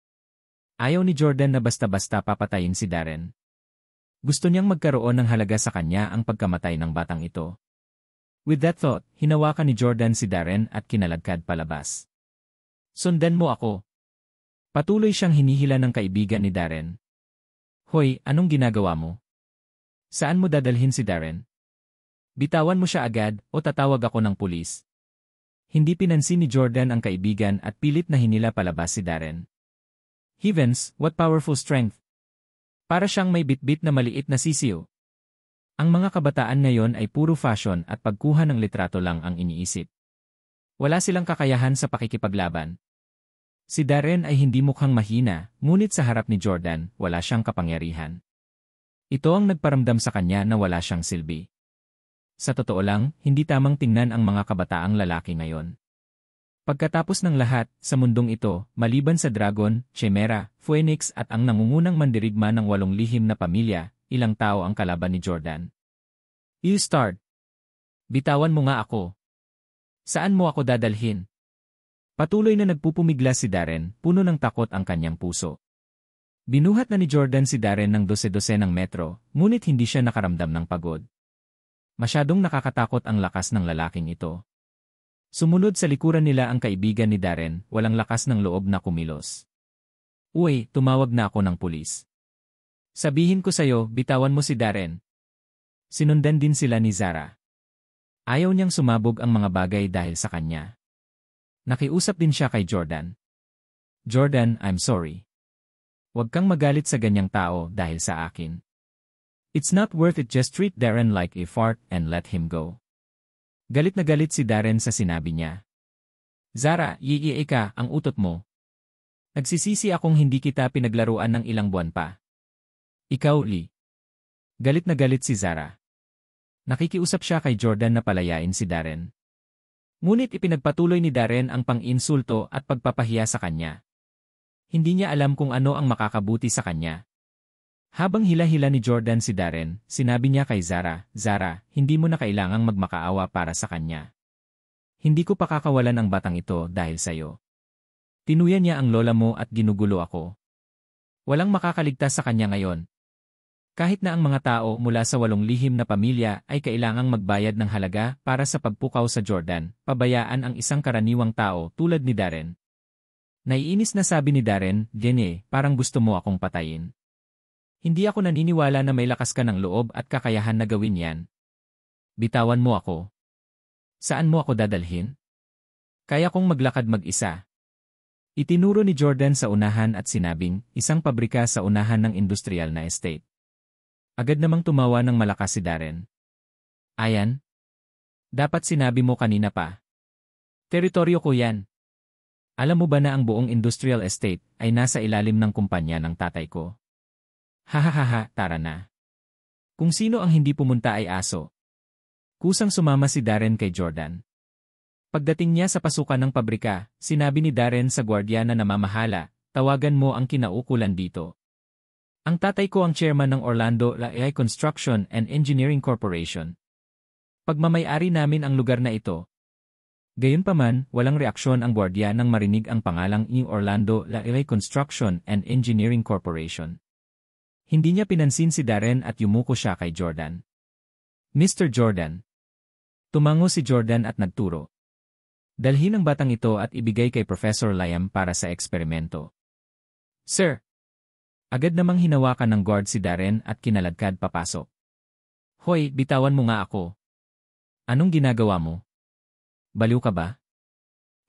Ayaw ni Jordan na basta-basta papatayin si Darren. Gusto niyang magkaroon ng halaga sa kanya ang pagkamatay ng batang ito. With that thought, hinawakan ni Jordan si Darren at kinaladkad palabas. Sundan mo ako. Patuloy siyang hinihila ng kaibigan ni Darren. Hoy, anong ginagawa mo? Saan mo dadalhin si Darren? Bitawan mo siya agad o tatawag ako ng pulis. Hindi pinansin ni Jordan ang kaibigan at pilit na hinila palabas si Darren. Heavens, what powerful strength! Para siyang may bitbit na maliit na sisiyo. Ang mga kabataan ngayon ay puro fashion at pagkuha ng litrato lang ang iniisip. Wala silang kakayahan sa pakikipaglaban. Si Darren ay hindi mukhang mahina, ngunit sa harap ni Jordan, wala siyang kapangyarihan. Ito ang nagparamdam sa kanya na wala siyang silbi. Sa totoo lang, hindi tamang tingnan ang mga kabataang lalaki ngayon. Pagkatapos ng lahat, sa mundong ito, maliban sa Dragon, Chimera, Phoenix at ang nangungunang mandirigma ng 8 lihim na pamilya, ilang tao ang kalaban ni Jordan. You start. Bitawan mo nga ako. Saan mo ako dadalhin? Patuloy na nagpupumigla si Darren, puno ng takot ang kanyang puso. Binuhat na ni Jordan si Darren ng 12 ng metro, ngunit hindi siya nakaramdam ng pagod. Masyadong nakakatakot ang lakas ng lalaking ito. Sumunod sa likuran nila ang kaibigan ni Darren, walang lakas ng loob na kumilos. Uy, tumawag na ako ng pulis. Sabihin ko sa'yo, bitawan mo si Darren. Sinundan din sila ni Zara. Ayaw niyang sumabog ang mga bagay dahil sa kanya. Nakiusap din siya kay Jordan. Jordan, I'm sorry. Huwag kang magalit sa ganyang tao dahil sa akin. It's not worth it, just treat Darren like a fart and let him go. Galit na galit si Darren sa sinabi niya. Zara, iiye ka, ang utot mo. Nagsisisi akong hindi kita pinaglaruan ng ilang buwan pa. Ikaw, Lee. Galit na galit si Zara. Nakikiusap siya kay Jordan na palayain si Darren. Ngunit ipinagpatuloy ni Darren ang pang-insulto at pagpapahiya sa kanya. Hindi niya alam kung ano ang makakabuti sa kanya. Habang hila-hila ni Jordan si Darren, sinabi niya kay Zara, "Zara, hindi mo na kailangang magmakaawa para sa kanya. Hindi ko pakakawalan ang batang ito dahil sa'yo. Tinuyan niya ang lola mo at ginugulo ako. Walang makakaligtas sa kanya ngayon. Kahit na ang mga tao mula sa 8 lihim na pamilya ay kailangang magbayad ng halaga para sa pagpukaw sa Jordan, pabayaan ang isang karaniwang tao tulad ni Darren." Naiinis na sabi ni Darren, "Jenny, parang gusto mo akong patayin. Hindi ako naniniwala na may lakas ka ng loob at kakayahan na gawin yan. Bitawan mo ako. Saan mo ako dadalhin? Kaya kong maglakad mag-isa." Itinuro ni Jordan sa unahan at sinabing, "Isang pabrika sa unahan ng industrial na estate." Agad namang tumawa ng malakas si Darren. "Ayan? Dapat sinabi mo kanina pa. Teritoryo ko yan. Alam mo ba na ang buong industrial estate ay nasa ilalim ng kumpanya ng tatay ko?" "Hahaha, tara na. Kung sino ang hindi pumunta ay aso." Kusang sumama si Darren kay Jordan. Pagdating niya sa pasukan ng pabrika, sinabi ni Darren sa gwardiya na namamahala, "Tawagan mo ang kinaukulan dito. Ang tatay ko ang chairman ng Orlando AI Construction and Engineering Corporation. Pagmamay-ari namin ang lugar na ito." Gayunpaman, walang reaksyon ang gwardiya nang marinig ang pangalang Orlando AI Construction and Engineering Corporation. Hindi niya pinansin si Darren at yumuko siya kay Jordan. "Mr. Jordan." Tumango si Jordan at nagturo. "Dalhin ang batang ito at ibigay kay Professor Liam para sa eksperimento." "Sir." Agad namang hinawakan ng guard si Darren at kinaladkad papasok. "Hoy, bitawan mo nga ako. Anong ginagawa mo? Baliw ka ba?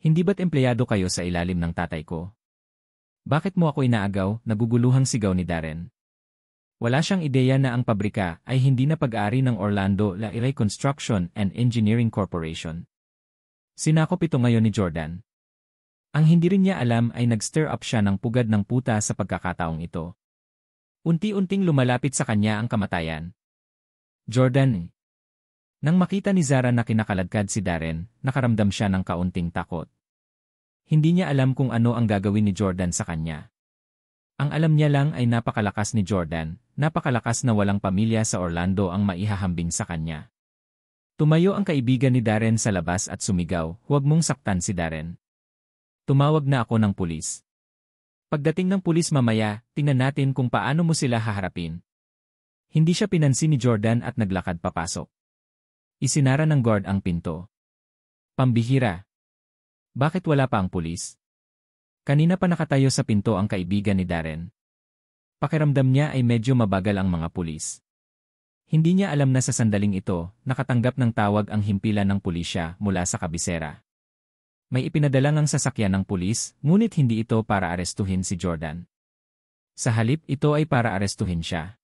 Hindi ba't empleyado kayo sa ilalim ng tatay ko? Bakit mo ako inaagaw?" Naguguluhang sigaw ni Darren. Wala siyang ideya na ang pabrika ay hindi na pag-aari ng Orlando AI Construction and Engineering Corporation. Sinakop ito ngayon ni Jordan. Ang hindi rin niya alam ay nag-stir up siya ng pugad ng puta sa pagkakataong ito. Unti-unting lumalapit sa kanya ang kamatayan. "Jordan." Nang makita ni Zara na kinakaladkad si Darren, nakaramdam siya ng kaunting takot. Hindi niya alam kung ano ang gagawin ni Jordan sa kanya. Ang alam niya lang ay napakalakas ni Jordan, napakalakas na walang pamilya sa Orlando ang maihahambing sa kanya. Tumayo ang kaibigan ni Darren sa labas at sumigaw, "Huwag mong saktan si Darren. Tumawag na ako ng pulis. Pagdating ng pulis mamaya, tingnan natin kung paano mo sila haharapin." Hindi siya pinansin ni Jordan at naglakad papasok. Isinara ng guard ang pinto. Pambihira. Bakit wala pa ang pulis? Kanina pa nakatayo sa pinto ang kaibigan ni Darren. Pakiramdam niya ay medyo mabagal ang mga pulis. Hindi niya alam na sa sandaling ito, nakatanggap ng tawag ang himpilan ng pulisya mula sa kabisera. May ipinadala ngang sasakyan ng pulis, ngunit hindi ito para arestuhin si Jordan. Sa halip, ito ay para arestuhin siya.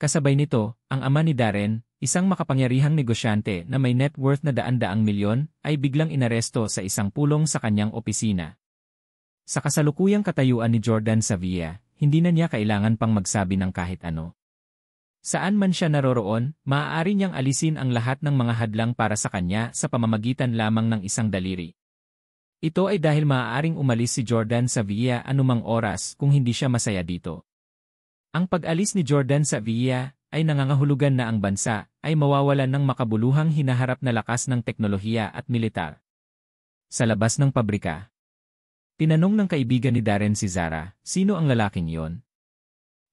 Kasabay nito, ang ama ni Darren, isang makapangyarihang negosyante na may net worth na daan-daang milyon, ay biglang inaresto sa isang pulong sa kanyang opisina. Sa kasalukuyang katayuan ni Jordan sa Villa, hindi na niya kailangan pang magsabi ng kahit ano. Saan man siya naroroon, maaari niyang alisin ang lahat ng mga hadlang para sa kanya sa pamamagitan lamang ng isang daliri. Ito ay dahil maaaring umalis si Jordan sa Villa anumang oras kung hindi siya masaya dito. Ang pag-alis ni Jordan sa Villa ay nangangahulugan na ang bansa ay mawawalan ng makabuluhang hinaharap na lakas ng teknolohiya at militar. Sa labas ng pabrika, tinanong ng kaibigan ni Darren si Zara, "Sino ang lalaking yon?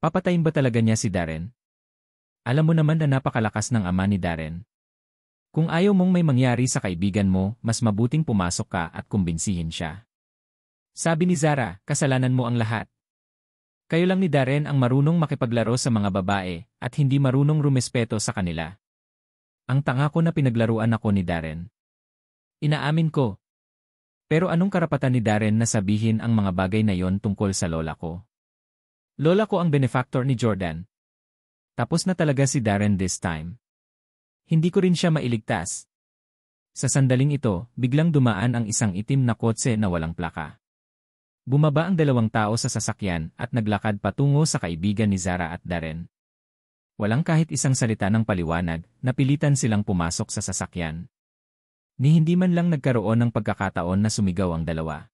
Papatayin ba talaga niya si Darren?" Alam mo naman na napakalakas ng ama ni Darren. Kung ayaw mong may mangyari sa kaibigan mo, mas mabuting pumasok ka at kumbinsihin siya. Sabi ni Zara, "Kasalanan mo ang lahat. Kayo lang ni Darren ang marunong makipaglaro sa mga babae at hindi marunong rumespeto sa kanila. Ang tanga ko na pinaglaruan ako ni Darren. Inaamin ko. Pero anong karapatan ni Darren na sabihin ang mga bagay na yon tungkol sa lola ko? Lola ko ang benefactor ni Jordan. Tapos na talaga si Darren this time. Hindi ko rin siya mailigtas." Sa sandaling ito, biglang dumaan ang isang itim na kotse na walang plaka. Bumaba ang 2 tao sa sasakyan at naglakad patungo sa kaibigan ni Zara at Darren. Walang kahit isang salita ng paliwanag, napilitan silang pumasok sa sasakyan. Ni hindi man lang nagkaroon ng pagkakataon na sumigaw ang dalawa.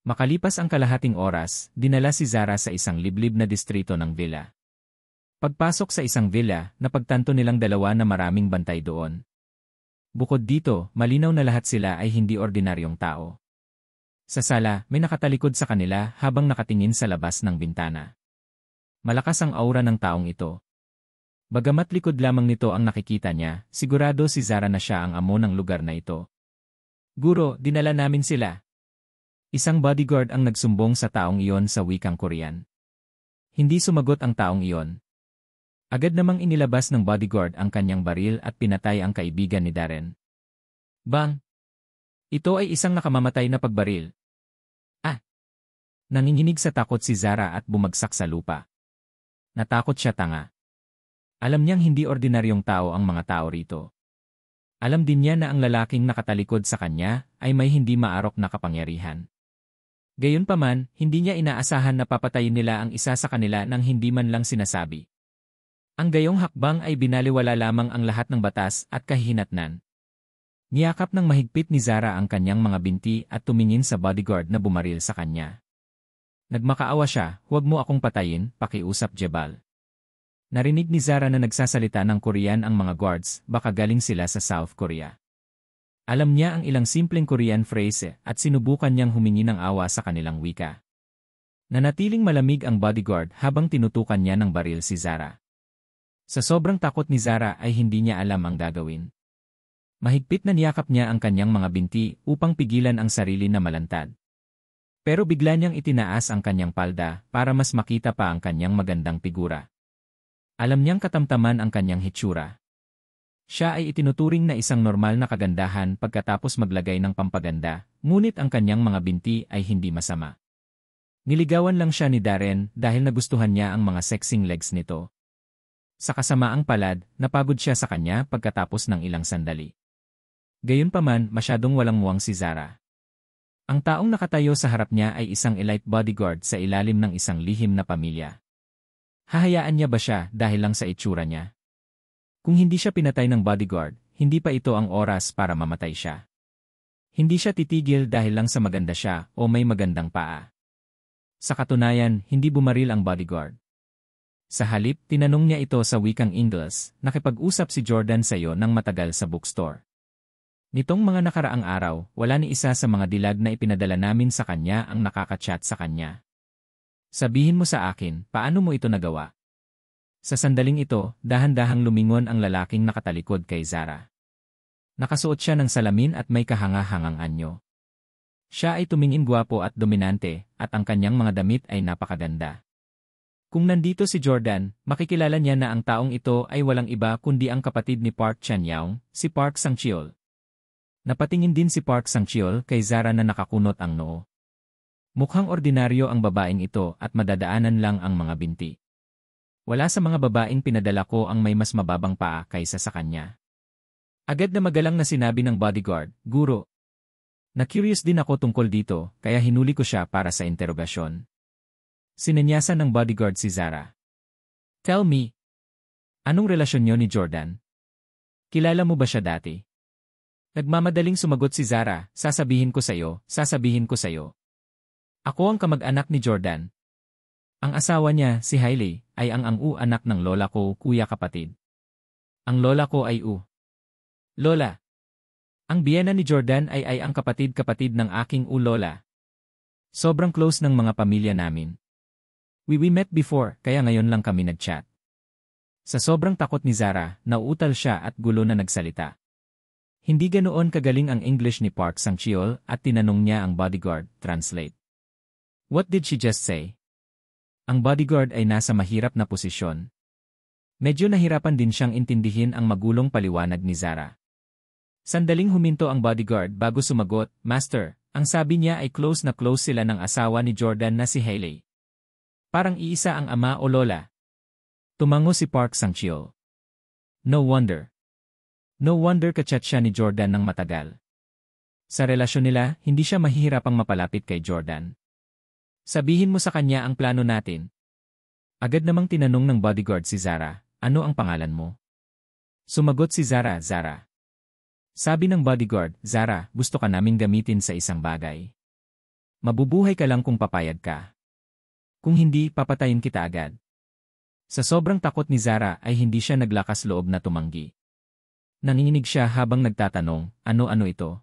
Makalipas ang kalahating oras, dinala si Zara sa isang liblib na distrito ng villa. Pagpasok sa isang villa, napagtanto nilang dalawa na maraming bantay doon. Bukod dito, malinaw na lahat sila ay hindi ordinaryong tao. Sa sala, may nakatalikod sa kanila habang nakatingin sa labas ng bintana. Malakas ang aura ng taong ito. Bagamat likod lamang nito ang nakikita niya, sigurado si Zara na siya ang amo ng lugar na ito. Guro, dinala namin sila. Isang bodyguard ang nagsumbong sa taong iyon sa wikang Korean. Hindi sumagot ang taong iyon. Agad namang inilabas ng bodyguard ang kanyang baril at pinatay ang kaibigan ni Darren. Bang! Ito ay isang nakamamatay na pagbaril. Ah! Nanginginig sa takot si Zara at bumagsak sa lupa. Natakot siya tanga. Alam niyang hindi ordinaryong tao ang mga tao rito. Alam din niya na ang lalaking nakatalikod sa kanya ay may hindi maarok na kapangyarihan. Gayunpaman, hindi niya inaasahan na papatayin nila ang isa sa kanila nang hindi man lang sinasabi. Ang gayong hakbang ay binaliwala lamang ang lahat ng batas at kahihinatnan. Niyakap ng mahigpit ni Zara ang kanyang mga binti at tumingin sa bodyguard na bumaril sa kanya. Nagmakaawa siya, "Huwag mo akong patayin," pakiusap Jebal. Narinig ni Zara na nagsasalita ng Korean ang mga guards, baka galing sila sa South Korea. Alam niya ang ilang simpleng Korean phrase at sinubukan niyang humingi ng awa sa kanilang wika. Nanatiling malamig ang bodyguard habang tinutukan niya ng baril si Zara. Sa sobrang takot ni Zara ay hindi niya alam ang gagawin. Mahigpit na niyakap niya ang kanyang mga binti upang pigilan ang sarili na malantad. Pero bigla niyang itinaas ang kanyang palda para mas makita pa ang kanyang magandang figura. Alam niyang katamtaman ang kanyang hitsura. Siya ay itinuturing na isang normal na kagandahan pagkatapos maglagay ng pampaganda, ngunit ang kanyang mga binti ay hindi masama. Niligawan lang siya ni Darren dahil nagustuhan niya ang mga sexing legs nito. Sa kasamaang palad, napagod siya sa kanya pagkatapos ng ilang sandali. Gayunpaman, masyadong walang muwang si Zara. Ang taong nakatayo sa harap niya ay isang elite bodyguard sa ilalim ng isang lihim na pamilya. Hahayaan niya ba siya dahil lang sa itsura niya? Kung hindi siya pinatay ng bodyguard, hindi pa ito ang oras para mamatay siya. Hindi siya titigil dahil lang sa maganda siya o may magandang paa. Sa katunayan, hindi bumaril ang bodyguard. Sa halip, tinanong niya ito sa wikang Ingles, "Nakipag-usap si Jordan sa iyo ng matagal sa bookstore. Nitong mga nakaraang araw, wala ni isa sa mga dilag na ipinadala namin sa kanya ang nakaka-chat sa kanya. Sabihin mo sa akin, paano mo ito nagawa?" Sa sandaling ito, dahan-dahang lumingon ang lalaking nakatalikod kay Zara. Nakasuot siya ng salamin at may kahanga-hangang anyo. Siya ay tumingin gwapo at dominante, at ang kanyang mga damit ay napakaganda. Kung nandito si Jordan, makikilala niya na ang taong ito ay walang iba kundi ang kapatid ni Park Chan-young, si Park Sang-cheol. Napatingin din si Park Sang-cheol kay Zara na nakakunot ang noo. Mukhang ordinaryo ang babaeng ito at madadaanan lang ang mga binti. Wala sa mga babaeng pinadala ko ang may mas mababang paa kaysa sa kanya. Agad na magalang na sinabi ng bodyguard, "Guro." Na-curious din ako tungkol dito, kaya hinuli ko siya para sa interogasyon. Sinanyasan ng bodyguard si Zara. "Tell me, anong relasyon niyo ni Jordan? Kilala mo ba siya dati?" Nagmamadaling sumagot si Zara, sasabihin ko sa iyo. Ako ang kamag-anak ni Jordan. Ang asawa niya, si Hailey, ay ang anak ng lola ko, kuya kapatid. Ang lola ko ay Lola. Ang biyena ni Jordan ay ang kapatid-kapatid ng aking lola. Sobrang close ng mga pamilya namin. We met before, kaya ngayon lang kami nag-chat. Sa sobrang takot ni Zara, nauutal siya at gulo na nagsalita. Hindi ganoon kagaling ang English ni Park Sang-cheol at tinanong niya ang bodyguard, "Translate. What did she just say?" Ang bodyguard ay nasa mahirap na posisyon. Medyo nahirapan din siyang intindihin ang magulong paliwanag ni Zara. Sandaling huminto ang bodyguard bago sumagot, "Master, ang sabi niya ay close na close sila ng asawa ni Jordan na si Hailey. Parang iisa ang ama o lola." Tumango si Park Sang-cheol. No wonder kachat siya ni Jordan ng matagal. Sa relasyon nila, hindi siya mahihirapang mapalapit kay Jordan. "Sabihin mo sa kanya ang plano natin." Agad namang tinanong ng bodyguard si Zara, "Ano ang pangalan mo?" Sumagot si Zara, "Zara." Sabi ng bodyguard, "Zara, gusto ka naming gamitin sa isang bagay. Mabubuhay ka lang kung papayag ka. Kung hindi, papatayin kita agad. Sa sobrang takot ni Zara ay hindi siya naglakas loob na tumanggi. Nanginginig siya habang nagtatanong, ano-ano ito?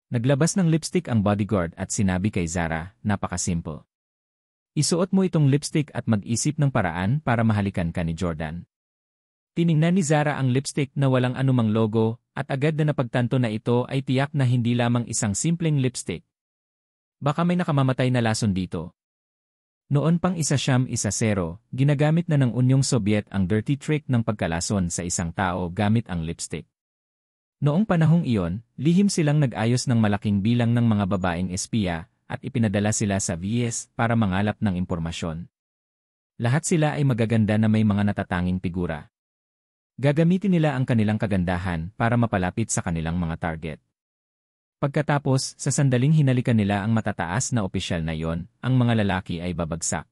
Naglabas ng lipstick ang bodyguard at sinabi kay Zara, napakasimple. Isuot mo itong lipstick at mag-isip ng paraan para mahalikan ka ni Jordan. Tiningnan ni Zara ang lipstick na walang anumang logo at agad na napagtanto na ito ay tiyak na hindi lamang isang simpleng lipstick. Baka may nakamamatay na lason dito. Noon pang 1-0, ginagamit na ng Unyong Sobyet ang dirty trick ng pagkalason sa isang tao gamit ang lipstick. Noong panahong iyon, lihim silang nag-ayos ng malaking bilang ng mga babaeng espiya at ipinadala sila sa VS para mangalap ng impormasyon. Lahat sila ay magaganda na may mga natatanging figura. Gagamitin nila ang kanilang kagandahan para mapalapit sa kanilang mga target. Pagkatapos, sa sandaling hinalikan nila ang matataas na opisyal na yon, ang mga lalaki ay babagsak.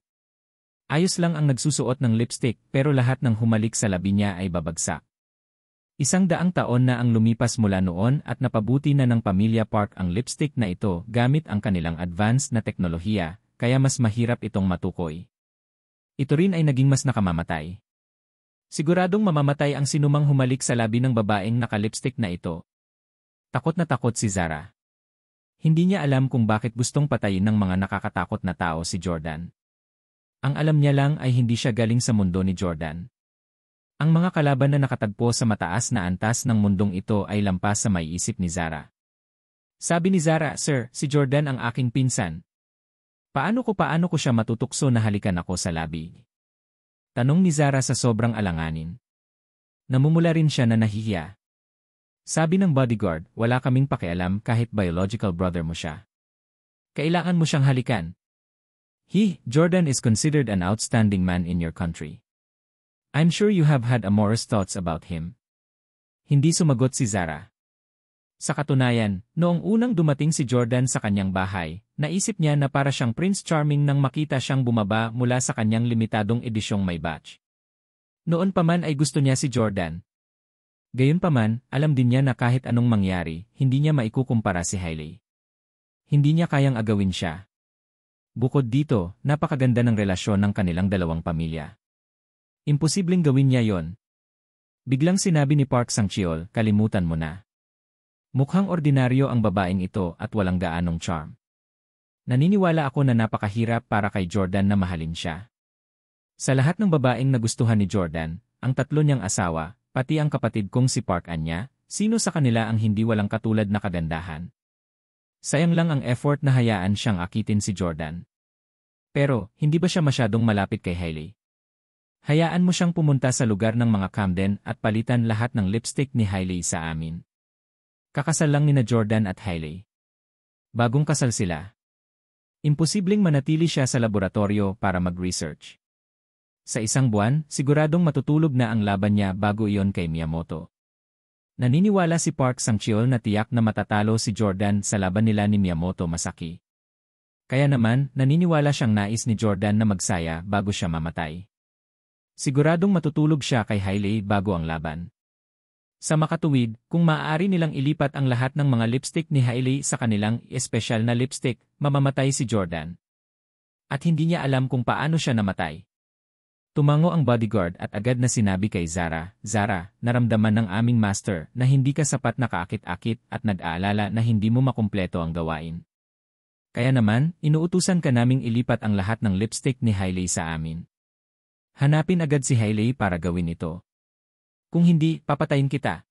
Ayos lang ang nagsusuot ng lipstick pero lahat ng humalik sa labi niya ay babagsak. 100 taon na ang lumipas mula noon at napabuti na ng pamilya Park ang lipstick na ito gamit ang kanilang advanced na teknolohiya, kaya mas mahirap itong matukoy. Ito rin ay naging mas nakamamatay. Siguradong mamamatay ang sinumang humalik sa labi ng babaeng nakalipstick na ito. Takot na takot si Zara. Hindi niya alam kung bakit gustong patayin ng mga nakakatakot na tao si Jordan. Ang alam niya lang ay hindi siya galing sa mundo ni Jordan. Ang mga kalaban na nakatagpo sa mataas na antas ng mundong ito ay lampas sa maiisip ni Zara. Sabi ni Zara, "Sir, si Jordan ang aking pinsan. Paano ko siya matutukso na halikan ako sa labi?" Tanong ni Zara sa sobrang alanganin. Namumula rin siya na nahihiya. Sabi ng bodyguard, wala kaming pakialam kahit biological brother mo siya. Kailangan mo siyang halikan. Jordan is considered an outstanding man in your country. I'm sure you have had amorous thoughts about him. Hindi sumagot si Zara. Sa katunayan, noong unang dumating si Jordan sa kanyang bahay, naisip niya na para siyang Prince Charming nang makita siyang bumaba mula sa kanyang limitadong edisyong may batch. Noon pa man ay gusto niya si Jordan. Gayunpaman, alam din niya na kahit anong mangyari, hindi niya maikukumpara si Hailey. Hindi niya kayang agawin siya. Bukod dito, napakaganda ng relasyon ng kanilang dalawang pamilya. Imposibleng gawin niya yon. Biglang sinabi ni Park Sang-cheol, kalimutan mo na. Mukhang ordinaryo ang babaeng ito at walang gaanong charm. Naniniwala ako na napakahirap para kay Jordan na mahalin siya. Sa lahat ng babaeng nagustuhan ni Jordan, ang 3 niyang asawa, pati ang kapatid kong si Park Anya, sino sa kanila ang hindi walang katulad na kagandahan? Sayang lang ang effort na hayaan siyang akitin si Jordan. Pero, hindi ba siya masyadong malapit kay Hailey? Hayaan mo siyang pumunta sa lugar ng mga Camden at palitan lahat ng lipstick ni Hailey sa amin. Kakasal lang nina Jordan at Hailey. Bagong kasal sila. Imposibleng manatili siya sa laboratorio para mag-research. Sa 1 buwan, siguradong matutulog na ang laban niya bago iyon kay Miyamoto. Naniniwala si Park Sang-cheol na tiyak na matatalo si Jordan sa laban nila ni Miyamoto Masaki. Kaya naman, naniniwala siyang nais ni Jordan na magsaya bago siya mamatay. Siguradong matutulog siya kay Hailey bago ang laban. Sa makatuwid, kung maaari nilang ilipat ang lahat ng mga lipstick ni Hailey sa kanilang espesyal na lipstick, mamamatay si Jordan. At hindi niya alam kung paano siya namatay. Tumango ang bodyguard at agad na sinabi kay Zara, "Zara, naramdaman ng aming master na hindi ka sapat na kaakit-akit at nag-aalala na hindi mo makumpleto ang gawain. Kaya naman, inuutusan ka naming ilipat ang lahat ng lipstick ni Hailey sa amin. Hanapin agad si Hailey para gawin ito. Kung hindi, papatayin kita."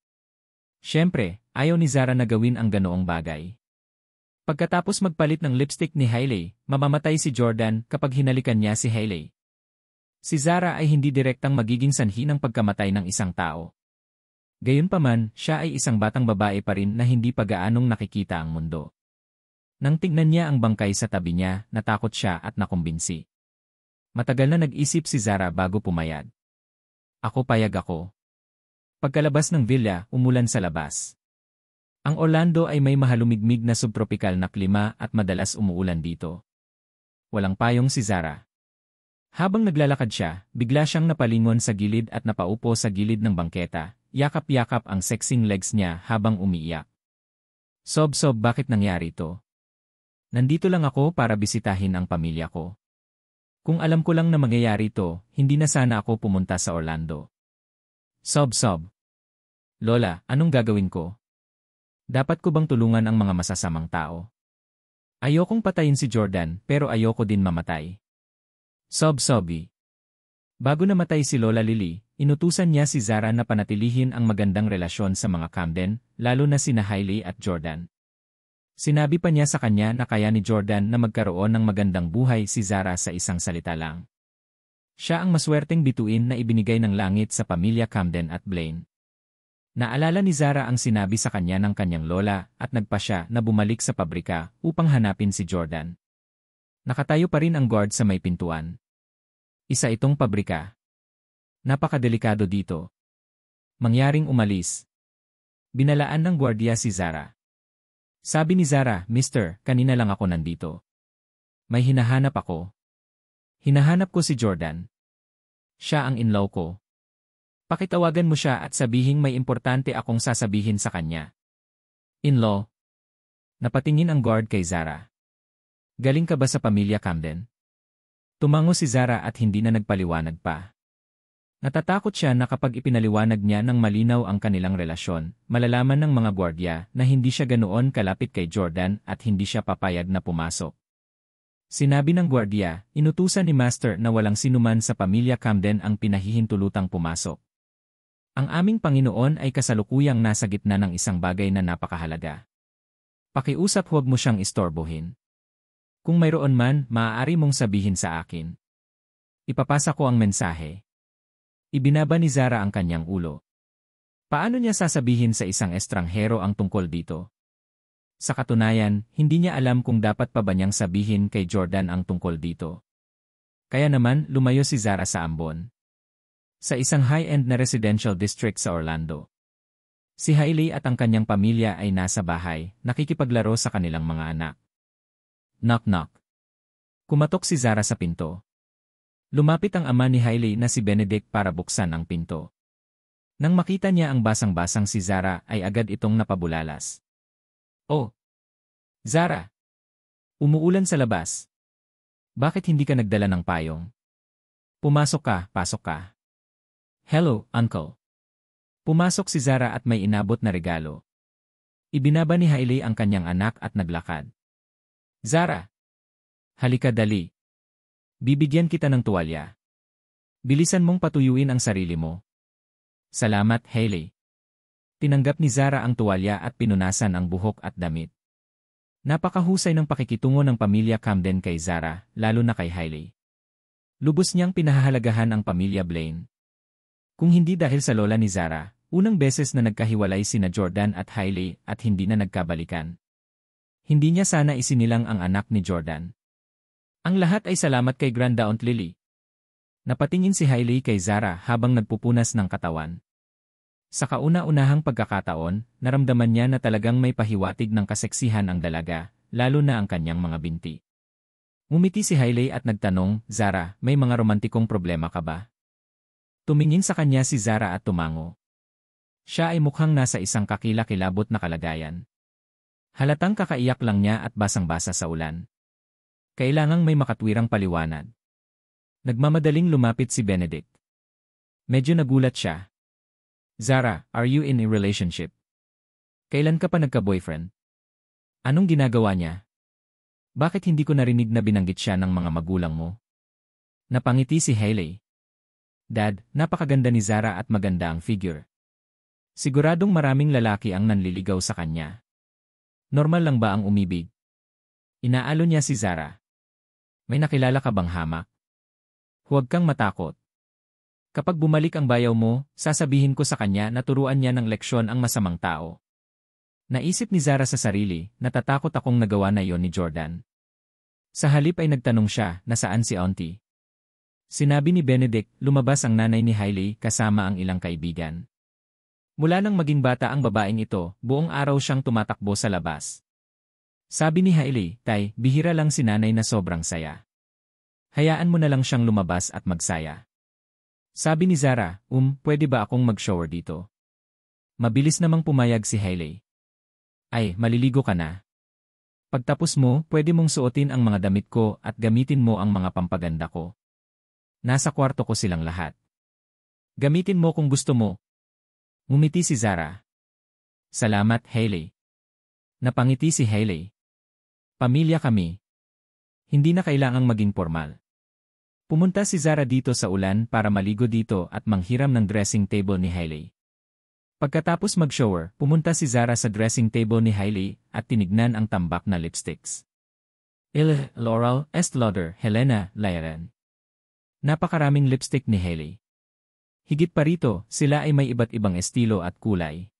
Siyempre, ayaw ni Zara na gawin ang ganoong bagay. Pagkatapos magpalit ng lipstick ni Hailey, mamamatay si Jordan kapag hinalikan niya si Hailey. Si Zara ay hindi direktang magiging sanhi ng pagkamatay ng isang tao. Gayunpaman, siya ay isang batang babae pa rin na hindi pa gaanong nakikita ang mundo. Nang tignan niya ang bangkay sa tabi niya, natakot siya at nakumbinsi. Matagal na nag-isip si Zara bago pumayag. Payag ako. Pagkalabas ng villa, umulan sa labas. Ang Orlando ay may mahalumigmig na subtropikal na klima at madalas umuulan dito. Walang payong si Zara. Habang naglalakad siya, bigla siyang napalingon sa gilid at napaupo sa gilid ng bangketa, yakap-yakap ang sexing legs niya habang umiiyak. Sob, bakit nangyari to? Nandito lang ako para bisitahin ang pamilya ko. Kung alam ko lang na mangyayari ito, hindi na sana ako pumunta sa Orlando. Sob. Lola, anong gagawin ko? Dapat ko bang tulungan ang mga masasamang tao? Ayokong patayin si Jordan, pero ayoko din mamatay. Sobi. Bago namatay si Lola Lily, inutusan niya si Zara na panatilihin ang magandang relasyon sa mga Camden, lalo na sina Hailey at Jordan. Sinabi pa niya sa kanya na kaya ni Jordan na magkaroon ng magandang buhay si Zara sa isang salita lang. Siya ang maswerteng bituin na ibinigay ng langit sa pamilya Camden at Blaine. Naalala ni Zara ang sinabi sa kanya ng kanyang lola at nagpa siya na bumalik sa pabrika upang hanapin si Jordan. Nakatayo pa rin ang guard sa may pintuan. Isa itong pabrika. Napakadelikado dito. Mangyaring umalis. Binalaan ng gwardiya si Zara. Sabi ni Zara, Mister, kanina lang ako nandito. May hinahanap ako. Hinahanap ko si Jordan. Siya ang in-law ko. Pakitawagan mo siya at sabihing may importante akong sasabihin sa kanya. In-law? Napatingin ang guard kay Zara. Galing ka ba sa pamilya Camden? Tumango si Zara at hindi na nagpaliwanag pa. Natatakot siya na kapag ipinaliwanag niya ng malinaw ang kanilang relasyon, malalaman ng mga gwardiya na hindi siya ganoon kalapit kay Jordan at hindi siya papayag na pumasok. Sinabi ng gwardiya, inutusan ni Master na walang sinuman sa pamilya Camden ang pinahihintulutang pumasok. Ang aming Panginoon ay kasalukuyang nasa gitna ng isang bagay na napakahalaga. Pakiusap, huwag mo siyang istorbohin. Kung mayroon man, maaari mong sabihin sa akin. Ipapasa ko ang mensahe. Ibinaba ni Zara ang kanyang ulo. Paano niya sasabihin sa isang estranghero ang tungkol dito? Sa katunayan, hindi niya alam kung dapat pa ba niyang sabihin kay Jordan ang tungkol dito. Kaya naman, lumayo si Zara sa ambon. Sa isang high-end na residential district sa Orlando. Si Hailey at ang kanyang pamilya ay nasa bahay, nakikipaglaro sa kanilang mga anak. Knock. Kumatok si Zara sa pinto. Lumapit ang ama ni Hailey na si Benedict para buksan ang pinto. Nang makita niya ang basang-basang si Zara ay agad itong napabulalas. Oh! Zara! Umuulan sa labas. Bakit hindi ka nagdala ng payong? Pasok ka. Hello, Uncle. Pumasok si Zara at may inabot na regalo. Ibinaba ni Hailey ang kanyang anak at naglakad. Zara! Halika dali. Bibigyan kita ng tuwalya. Bilisan mong patuyuin ang sarili mo. Salamat, Hailey. Tinanggap ni Zara ang tuwalya at pinunasan ang buhok at damit. Napakahusay ng pakikitungo ng pamilya Camden kay Zara, lalo na kay Hailey. Lubos niyang pinahahalagahan ang pamilya Blaine. Kung hindi dahil sa lola ni Zara, unang beses na nagkahiwalay sina Jordan at Hailey at hindi na nagkabalikan. Hindi niya sana isinilang ang anak ni Jordan. Ang lahat ay salamat kay Grand Aunt Lily. Napatingin si Hailey kay Zara habang nagpupunas ng katawan. Sa kauna-unahang pagkakataon, naramdaman niya na talagang may pahiwatig ng kaseksihan ang dalaga, lalo na ang kanyang mga binti. Umiti si Hailey at nagtanong, Zara, may mga romantikong problema ka ba? Tumingin sa kanya si Zara at tumango. Siya ay mukhang nasa isang kakilakilabot na kalagayan. Halatang kakaiyak lang niya at basang-basa sa ulan. Kailangang may makatwirang paliwanag. Nagmamadaling lumapit si Benedict. Medyo nagulat siya. Zara, are you in a relationship? Kailan ka pa nagka-boyfriend? Anong ginagawa niya? Bakit hindi ko narinig na binanggit siya ng mga magulang mo? Napangiti si Hailey. Dad, napakaganda ni Zara at maganda ang figure. Siguradong maraming lalaki ang nanliligaw sa kanya. Normal lang ba ang umibig? Inaalo niya si Zara. May nakilala ka bang hamak? Huwag kang matakot. Kapag bumalik ang bayaw mo, sasabihin ko sa kanya na turuan niya ng leksyon ang masamang tao. Naisip ni Zara sa sarili, natatakot akong nagawa na iyon ni Jordan. Sa halip ay nagtanong siya, nasaan si Auntie? Sinabi ni Benedict, lumabas ang nanay ni Hailey kasama ang ilang kaibigan. Mula nang maging bata ang babaeng ito, buong araw siyang tumatakbo sa labas. Sabi ni Hailey, Tay, bihira lang si nanay na sobrang saya. Hayaan mo na lang siyang lumabas at magsaya. Sabi ni Zara, pwede ba akong mag-shower dito? Mabilis namang pumayag si Hailey. Ay, maliligo ka na. Pagtapos mo, pwede mong suotin ang mga damit ko at gamitin mo ang mga pampaganda ko. Nasa kwarto ko silang lahat. Gamitin mo kung gusto mo. Ngumiti si Zara. Salamat, Hailey. Napangiti si Hailey. Pamilya kami. Hindi na kailangang maging formal. Pumunta si Zara dito sa ulan para maligo dito at manghiram ng dressing table ni Hailey. Pagkatapos mag-shower, pumunta si Zara sa dressing table ni Hailey at tinignan ang tambak na lipsticks. Laurel, Estée Lauder, Helena, Lyran. Napakaraming lipstick ni Hailey. Higit pa rito, sila ay may iba't ibang estilo at kulay.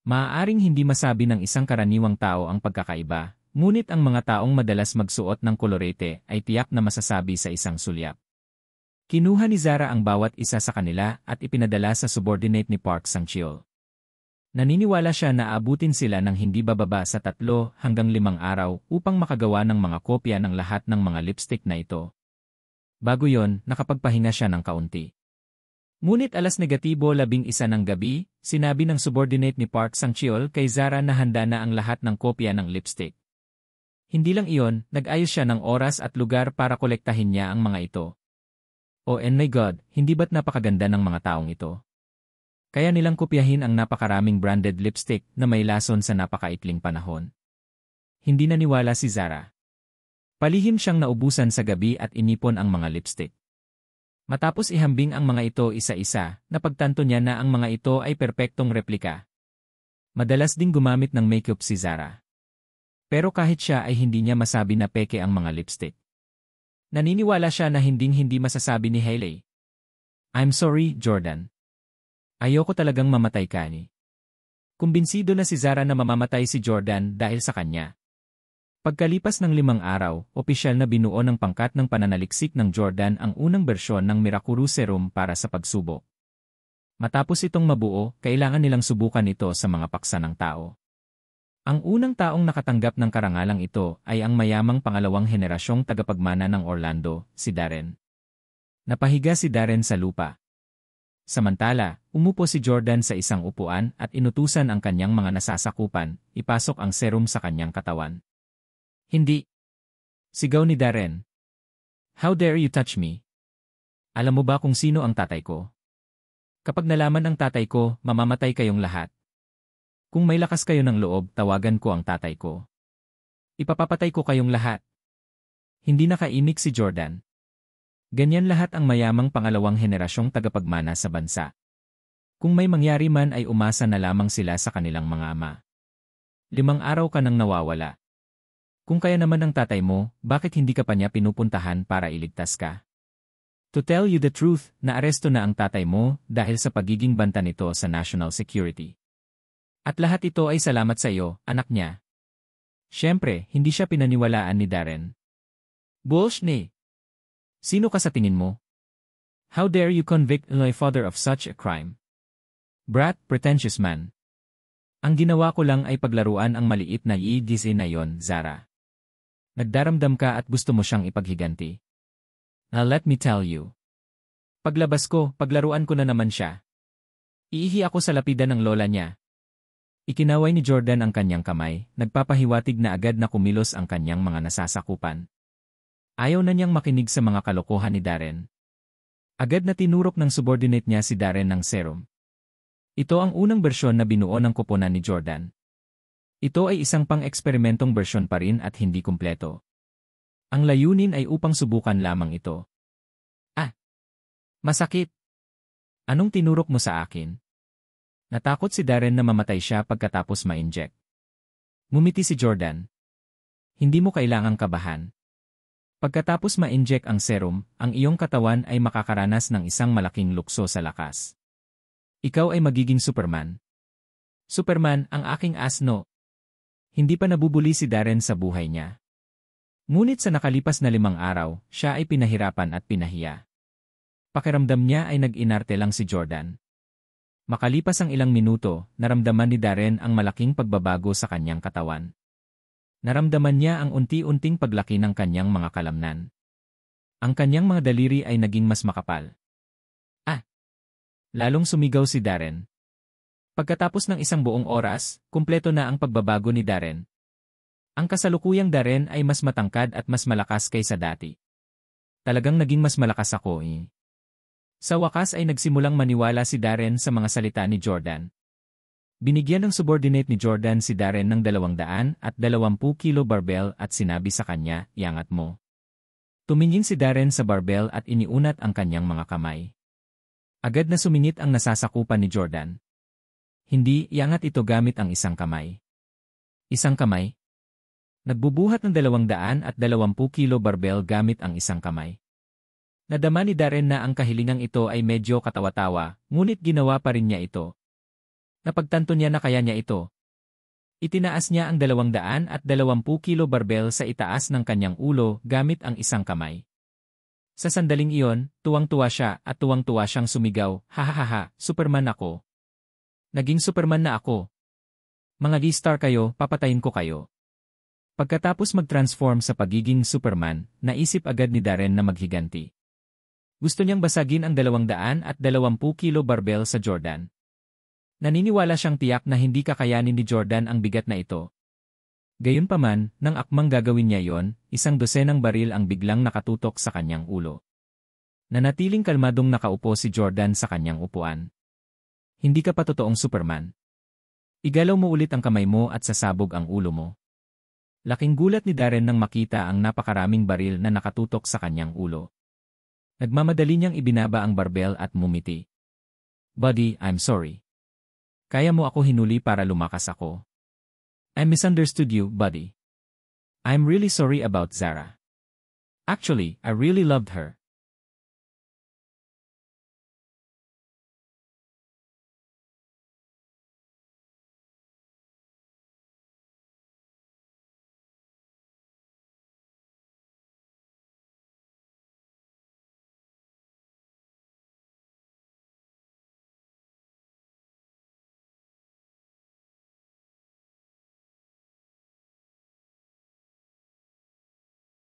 Maaaring hindi masabi ng isang karaniwang tao ang pagkakaiba, ngunit ang mga taong madalas magsuot ng kolorete ay tiyak na masasabi sa isang sulyap. Kinuha ni Zara ang bawat isa sa kanila at ipinadala sa subordinate ni Park Sang-cheol. Naniniwala siya na aabutin sila ng hindi bababa sa 3 hanggang 5 araw upang makagawa ng mga kopya ng lahat ng mga lipstick na ito. Bago yon, nakapagpahinga siya ng kaunti. Ngunit 11:11 ng gabi, sinabi ng subordinate ni Park Sang-cheol kay Zara na handa na ang lahat ng kopya ng lipstick. Hindi lang iyon, nag-ayos siya ng oras at lugar para kolektahin niya ang mga ito. Oh and my God, hindi ba't napakaganda ng mga taong ito? Kaya nilang kopyahin ang napakaraming branded lipstick na may lason sa napakaikling panahon. Hindi naniwala si Zara. Palihim siyang naubusan sa gabi at inipon ang mga lipstick. Matapos ihambing ang mga ito isa-isa, napagtanto niya na ang mga ito ay perpektong replika. Madalas ding gumamit ng makeup si Zara. Pero kahit siya ay hindi niya masabi na peke ang mga lipstick. Naniniwala siya na hinding-hindi masasabi ni Hailey. I'm sorry, Jordan. Ayoko talagang mamatay ka ni. Kumbinsido na si Zara na mamamatay si Jordan dahil sa kanya. Pagkalipas ng 5 araw, opisyal na binuo ng pangkat ng pananaliksik ng Jordan ang unang bersyon ng Miraculous Serum para sa pagsubok. Matapos itong mabuo, kailangan nilang subukan ito sa mga paksa ng tao. Ang unang taong nakatanggap ng karangalang ito ay ang mayamang pangalawang henerasyong tagapagmana ng Orlando, si Darren. Napahiga si Darren sa lupa. Samantala, umupo si Jordan sa isang upuan at inutusan ang kanyang mga nasasakupan, ipasok ang serum sa kanyang katawan. Hindi. Sigaw ni Darren. How dare you touch me? Alam mo ba kung sino ang tatay ko? Kapag nalaman ang tatay ko, mamamatay kayong lahat. Kung may lakas kayo ng loob, tawagan ko ang tatay ko. Ipapapatay ko kayong lahat. Hindi nakaimik si Jordan. Ganyan lahat ang mayamang pangalawang henerasyong tagapagmana sa bansa. Kung may mangyari man ay umasa na lamang sila sa kanilang mga ama. 5 araw ka nang nawawala. Kung kaya naman ang tatay mo, bakit hindi ka pa niya pinupuntahan para iligtas ka? To tell you the truth, naaresto na ang tatay mo dahil sa pagiging banta nito sa national security. At lahat ito ay salamat sa iyo, anak niya. Siyempre, hindi siya pinaniwalaan ni Darren. Bullshit! Sino ka sa tingin mo? How dare you convict my father of such a crime? Brat, pretentious man. Ang ginawa ko lang ay paglaruan ang maliit na EDC na yon, Zara. Nagdaramdam ka at gusto mo siyang ipaghiganti. Now let me tell you. Paglabas ko, paglaruan ko na naman siya. Iihi ako sa lapidan ng lola niya. Ikinaway ni Jordan ang kanyang kamay, nagpapahiwatig na agad na kumilos ang kanyang mga nasasakupan. Ayaw na niyang makinig sa mga kalokohan ni Darren. Agad na tinurok ng subordinate niya si Darren ng serum. Ito ang unang bersyon na binuo ng koponan ni Jordan. Ito ay isang pang-eksperimentong bersyon pa rin at hindi kumpleto. Ang layunin ay upang subukan lamang ito. Masakit. Anong tinurok mo sa akin? Natakot si Darren na mamatay siya pagkatapos ma-inject. Ngumiti si Jordan. Hindi mo kailangang kabahan. Pagkatapos ma-inject ang serum, ang iyong katawan ay makakaranas ng isang malaking lukso sa lakas. Ikaw ay magiging Superman. Superman, ang aking asno. Hindi pa nabubuli si Darren sa buhay niya. Ngunit sa nakalipas na 5 araw, siya ay pinahirapan at pinahiya. Pakiramdam niya ay nag-inarte lang si Jordan. Makalipas ang ilang minuto, naramdaman ni Darren ang malaking pagbabago sa kanyang katawan. Naramdaman niya ang unti-unting paglaki ng kanyang mga kalamnan. Ang kanyang mga daliri ay naging mas makapal. Lalong sumigaw si Darren. Pagkatapos ng 1 buong oras, kumpleto na ang pagbabago ni Darren. Ang kasalukuyang Darren ay mas matangkad at mas malakas kaysa dati. Talagang naging mas malakas ako eh. Sa wakas ay nagsimulang maniwala si Darren sa mga salita ni Jordan. Binigyan ng subordinate ni Jordan si Darren ng 220 kilo barbell at sinabi sa kanya, "Iangat mo." Tumingin si Darren sa barbell at iniunat ang kanyang mga kamay. Agad na sumingit ang nasasakupan ni Jordan. Hindi, iangat ito gamit ang isang kamay. Isang kamay? Nagbubuhat ng 220 kilo barbell gamit ang isang kamay. Nadama ni Darren na ang kahilingang ito ay medyo katawa-tawa, ngunit ginawa pa rin niya ito. Napagtanto niya na kaya niya ito. Itinaas niya ang 220 kilo barbell sa itaas ng kanyang ulo gamit ang isang kamay. Sa sandaling iyon, tuwang-tuwa siya at tuwang-tuwa siyang sumigaw, "Hahaha, Superman ako. Naging Superman na ako. Mga G-star kayo, papatayin ko kayo." Pagkatapos mag-transform sa pagiging Superman, naisip agad ni Darren na maghiganti. Gusto niyang basagin ang 220 kilo barbell sa Jordan. Naniniwala siyang tiyak na hindi kakayanin ni Jordan ang bigat na ito. Gayunpaman, nang akmang gagawin niya yon, 12 baril ang biglang nakatutok sa kanyang ulo. Nanatiling kalmadong nakaupo si Jordan sa kanyang upuan. Hindi ka pa totoong Superman. Igalaw mo ulit ang kamay mo at sasabog ang ulo mo. Laking gulat ni Darren nang makita ang napakaraming baril na nakatutok sa kanyang ulo. Nagmamadali niyang ibinaba ang barbell at mumiti. "Buddy, I'm sorry. Kaya mo ako hinuli para lumakas ako. I misunderstood you, buddy. I'm really sorry about Zara. Actually, I really loved her.